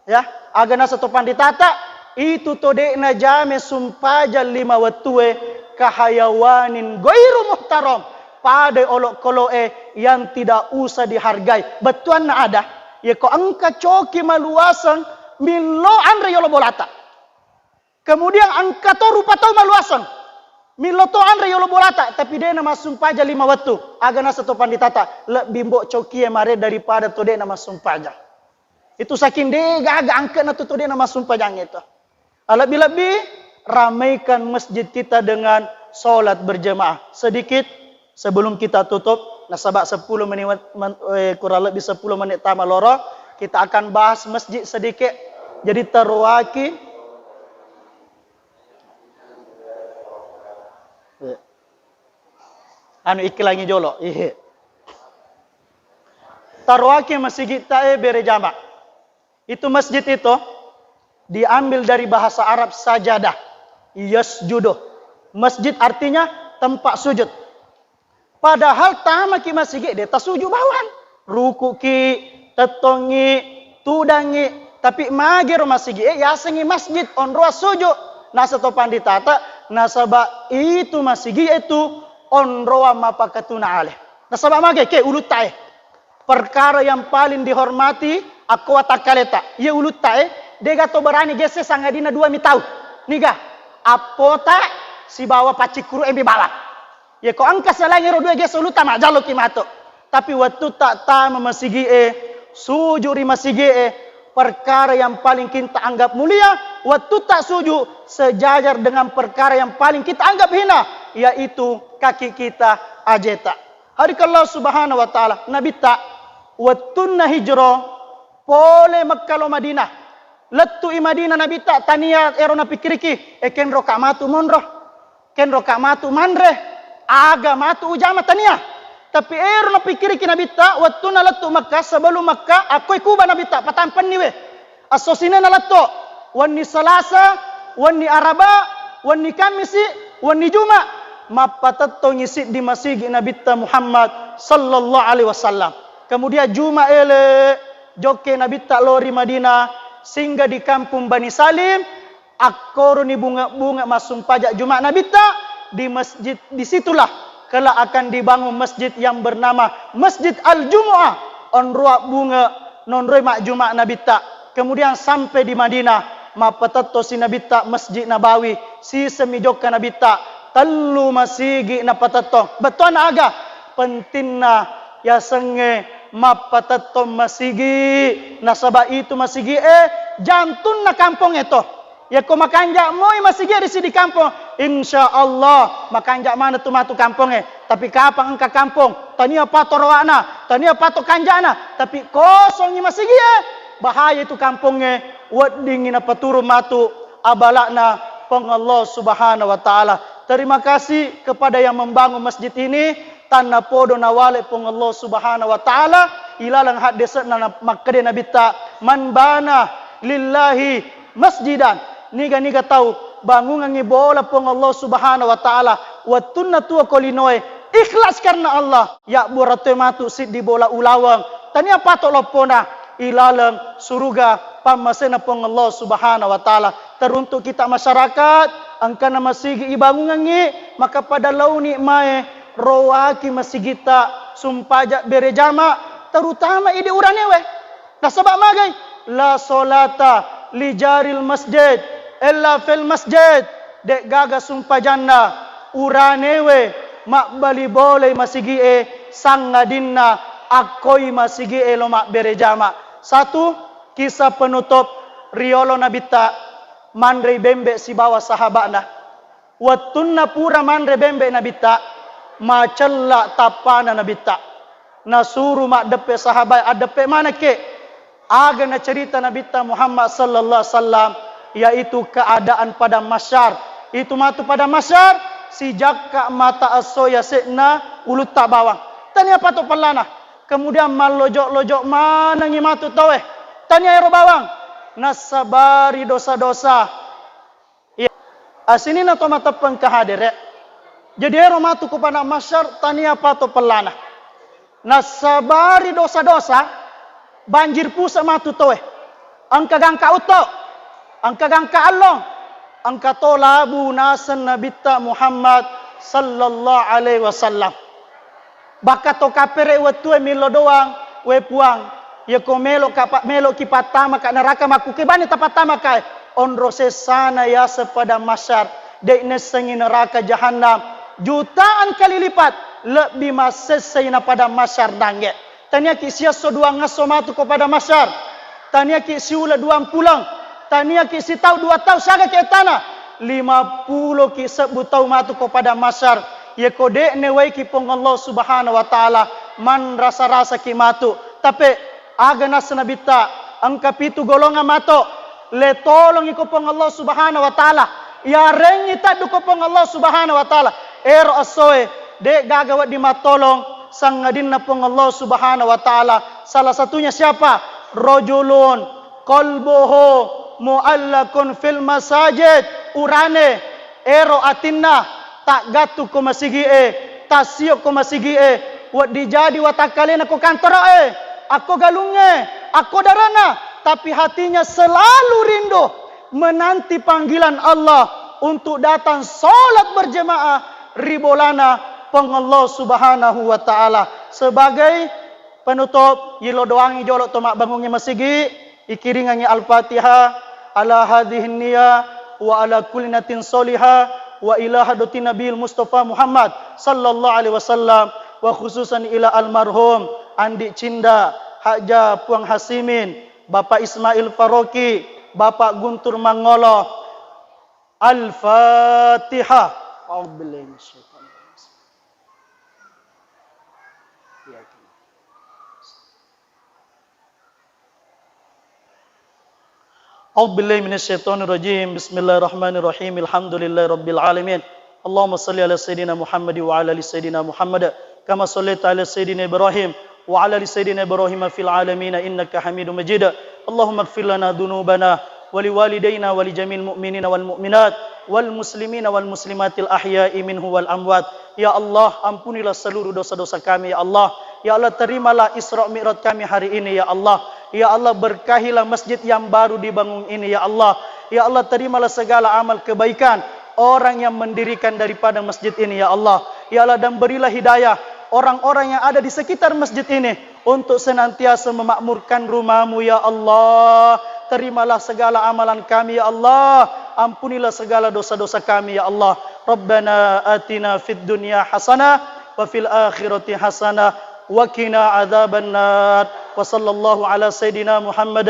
Ya, agana topan ditata itu tode na jame sumpaja 5 watue kahayawanin goiru muhtaram pada olok koloe yang tidak usah dihargai. Betuan na ada. Ya ko angka coki maluasan milo andre yolo bolata. Kemudian angka to rupa to maluasan. Milo to andre yolo bolata tapi dia nama sumpaja 5 waktu. Agana setopan ditata lebih mbok coki mare daripada to dia nama sumpaja. Itu saking dia gaga angka na to dia nama sumpaja itu. Lebih-lebih ramaikan masjid kita dengan salat berjemaah. Sedikit sebelum kita tutup, nasabak 10 menit kurang lebih 10 menit tambah loro, kita akan bahas masjid sedikit. Jadi terwaki iklangi jolo. Tarwaki masjid kita berjamaah. Itu masjid itu diambil dari bahasa Arab sajadah. Yasjudu. Masjid artinya tempat sujud. Padahal tamaki masjid dia tasujud bawan. Ruku ki, tetongi, tudangi. Tapi magir masjid ya sengi masjid onroa sujud. Nasa topan ditata nasaba itu masjid itu onroa mapakatuna aleh. Nasaba mage ke ulutai. Perkara yang paling dihormati aku atakaleta. Ye ulutai dega to berani gese sangadina 2 mitau. Niga apota si bawa pacikuru embi balak. Ya ko angka salangi ro 2 gese uluta ma jalo kimato. Tapi waktu tak tama masigi sujuri masigi perkara yang paling kita anggap mulia, waktu tak sujud sejajar dengan perkara yang paling kita anggap hina, yaitu kaki kita ajeta. Hari Allah Subhanahu wa taala Nabi tak waktu na hijrah pole Makkah lo Madinah. Letu i Madinah Nabi tak tania erona pikiriki ken rokamatu monro. Ken rokamatu manre aga matu ujama tania. Tapi erona pikiriki Nabi tak waktu na letu Makkah sebelum Makkah aku kuba Nabi tak patampan niwe. Asosine na letu wani salasa, wani araba, wani kamisi, wani juma mapatatto ngisi di masjid Nabi Muhammad sallallahu alaihi wasallam. Kemudian juma ele joke Nabi tak lori Madinah sehingga di kampung Bani Salim akoroni bunga-bunga masung pajak Jumat Nabi tak di masjid disitulah kelak akan dibangun masjid yang bernama Masjid Al-Jumu'ah onroa bunga nonroi mak Jumat Nabi tak. Kemudian sampai di Madinah mapatato si Nabi tak Masjid Nabawi si semijokka Nabi tak telu masigi na patato. Betul aga pentingna ya senge mapatato masigi nasaba itu masigi jantun na kampung itu. Ya ko makanja moy masigi di kampung. Insyaallah makanja mana tu matu kampungnya. Tapi kapang engka kampung tania pato rawana, tania pato kanjana, tapi kosongnya masigi bahaya itu kampungnya. Wad dingin apa turun matu abalakna peng Allah Subhanahu wa taala. Terima kasih kepada yang membangun masjid ini. Tanna podo nawale peng Allah Subhanahu wa taala ilalang hak desa na makkade Nabi ta man bana lillahi masjidan. Niga tahu bangunan ni bola peng Allah Subhanahu wa taala wa tunna tua kolinoe ikhlas karena Allah ya burate matu sid di bola ulawang tania pato lopona ilalang suruga pamasena peng Allah Subhanahu wa taala. Teruntuk kita masyarakat angkana masigi ibangunan ni maka pada launi mae rawaki masjidita sumpaja berejama terutama ide uranewe nasabak magai la solata li jaril masjid illa fil masjid dek gaga sumpajanna uranewe mak bali boleh masigi sangadinna akoi masigi eloma berejama. Satu, kisah penutup riolo nabita mandre bembe si bawa sahabatna. Watunna pura mandre bembe nabita macella tapana nabita. Nasuru mak depe sahabat adepe mana ke? Aga na cerita nabita Muhammad sallallahu alaihi wasallam, yaitu keadaan pada masyar. Itu matu pada masyar si jakka mata asoya sekna ulut tak bawang. Tanya patok pelana. Kemudian malojok-lojok mana ngimatu taweh. Tanya ero bawang. Nasabari dosa-dosa. Ya. Asini na to mata pengkahadir. Jadi ero matu kepada masyar tanya patok pelana. Nasabari dosa-dosa. Banjir pusa matu taweh. Angka gangka uto. Angka gangka allong. Angka tolabu nasan nabita Muhammad sallallahu alaihi wasallam. Baka to kapere wetu milo doang we puang. Ya ko melo ki patama ka neraka maku ke bani tapatama ka onro sesana ya sepada masyar de nesengi neraka jahanam jutaan kali lipat lebih masesena pada masyar dange. Tania ki sia so dua ngaso matu kepada masyar. Tania ki siula dua pulang. Tania ki si tau 2 tahun saga ke tanah 50 ki sebutau matu kepada masyar. Ye kode ne wai ki pong Allah subhanahu wa ta'ala man rasa-rasa ki matu. Tapi aga nas nabita angka pitu golongan mato le tolong iko pong Allah subhanahu wa ta'ala. Ya rengi tadu ko pong Allah subhanahu wa ta'ala. Ero asoe de gagawa di matolong sang ngadin na pong Allah subhanahu wa ta'ala. Salah satunya siapa? Rajulun qalbuhu mu'allakun fil masajid. Urane ero atinna tak gatu ko masigi tasio ko masigi wat dijadi watakalena ko kantor ako galunge ako darana, tapi hatinya selalu rindu menanti panggilan Allah untuk datang solat berjemaah ribolana peng Allah subhanahu wa ta'ala. Sebagai penutup yilo doangi jolok tomak bangunnya masigi ikiringannya al-fatihah ala hadhihi niyah wa ala kulli natin solihah wa ila hadati Nabil Mustafa Muhammad sallallahu alaihi wasallam wa khususan ila almarhum Andi Cinda Haja Puang Hasimin, Bapak Ismail Faroki, Bapak Guntur Mangolo. Al-Fatihah. A'udzubillahi minasyaitonir rajim. A'udzubillahi minasyaitonir rajim. Bismillahirrahmanirrahim. Alhamdulillahirabbil alamin. Allahumma shalli ala sayidina Muhammad wa ala ali sayidina Muhammad kama shallaita ala sayidina Ibrahim wa ala ali sayidina Ibrahim fil alamin innaka Hamidum Majid. Allahumma ighfir lana dhunubana wa liwalidayna wa li jamil mu'minina wal mu'minat wal muslimina wal muslimatil ahya'i minhu wal amwat. Ya Allah, ampunilah seluruh dosa-dosa kami ya Allah. Ya Allah, terimalah Isra Mi'raj kami hari ini ya Allah. Ya Allah, berkahilah masjid yang baru dibangun ini ya Allah. Ya Allah, terimalah segala amal kebaikan orang yang mendirikan daripada masjid ini ya Allah. Ya Allah, dan berilah hidayah orang-orang yang ada di sekitar masjid ini untuk senantiasa memakmurkan rumah-Mu ya Allah. Terimalah segala amalan kami ya Allah. Ampunilah segala dosa-dosa kami ya Allah. Rabbana atina fid dunya hasanah wa fil akhirati hasanah wa qina adzabannar. Wa sallallahu ala sayidina Muhammad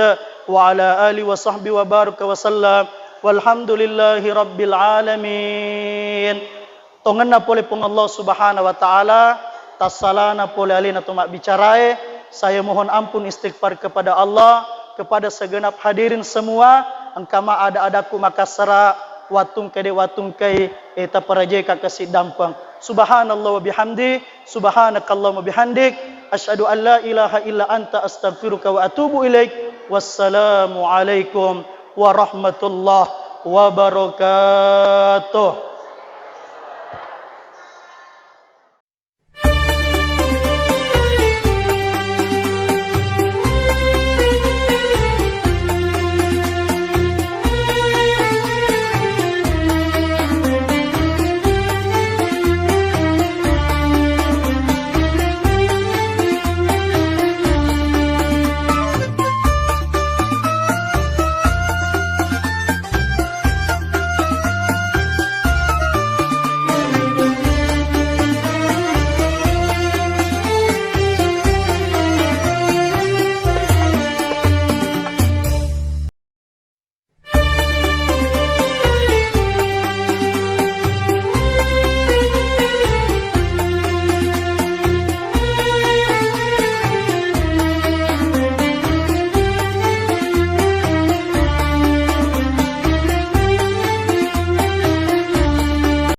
wa ala alihi wa sahbihi wa baraka wa sallam. Walhamdulillahi rabbil alamin. Tongana pole pong Allah subhanahu wa ta'ala. Tasalana pole alina tumak bicarae. Saya mohon ampun istighfar kepada Allah, kepada segenap hadirin semua. Angkama ada-adaku makasara watung kai eta parajeka kasih dampang. Subhanallah wa bihamdi, subhanakallah wa bihamdik, asyhadu an la ilaha illa anta astaghfiruka wa atubu ilaik. Wassalamu alaikum warahmatullahi wabarakatuh.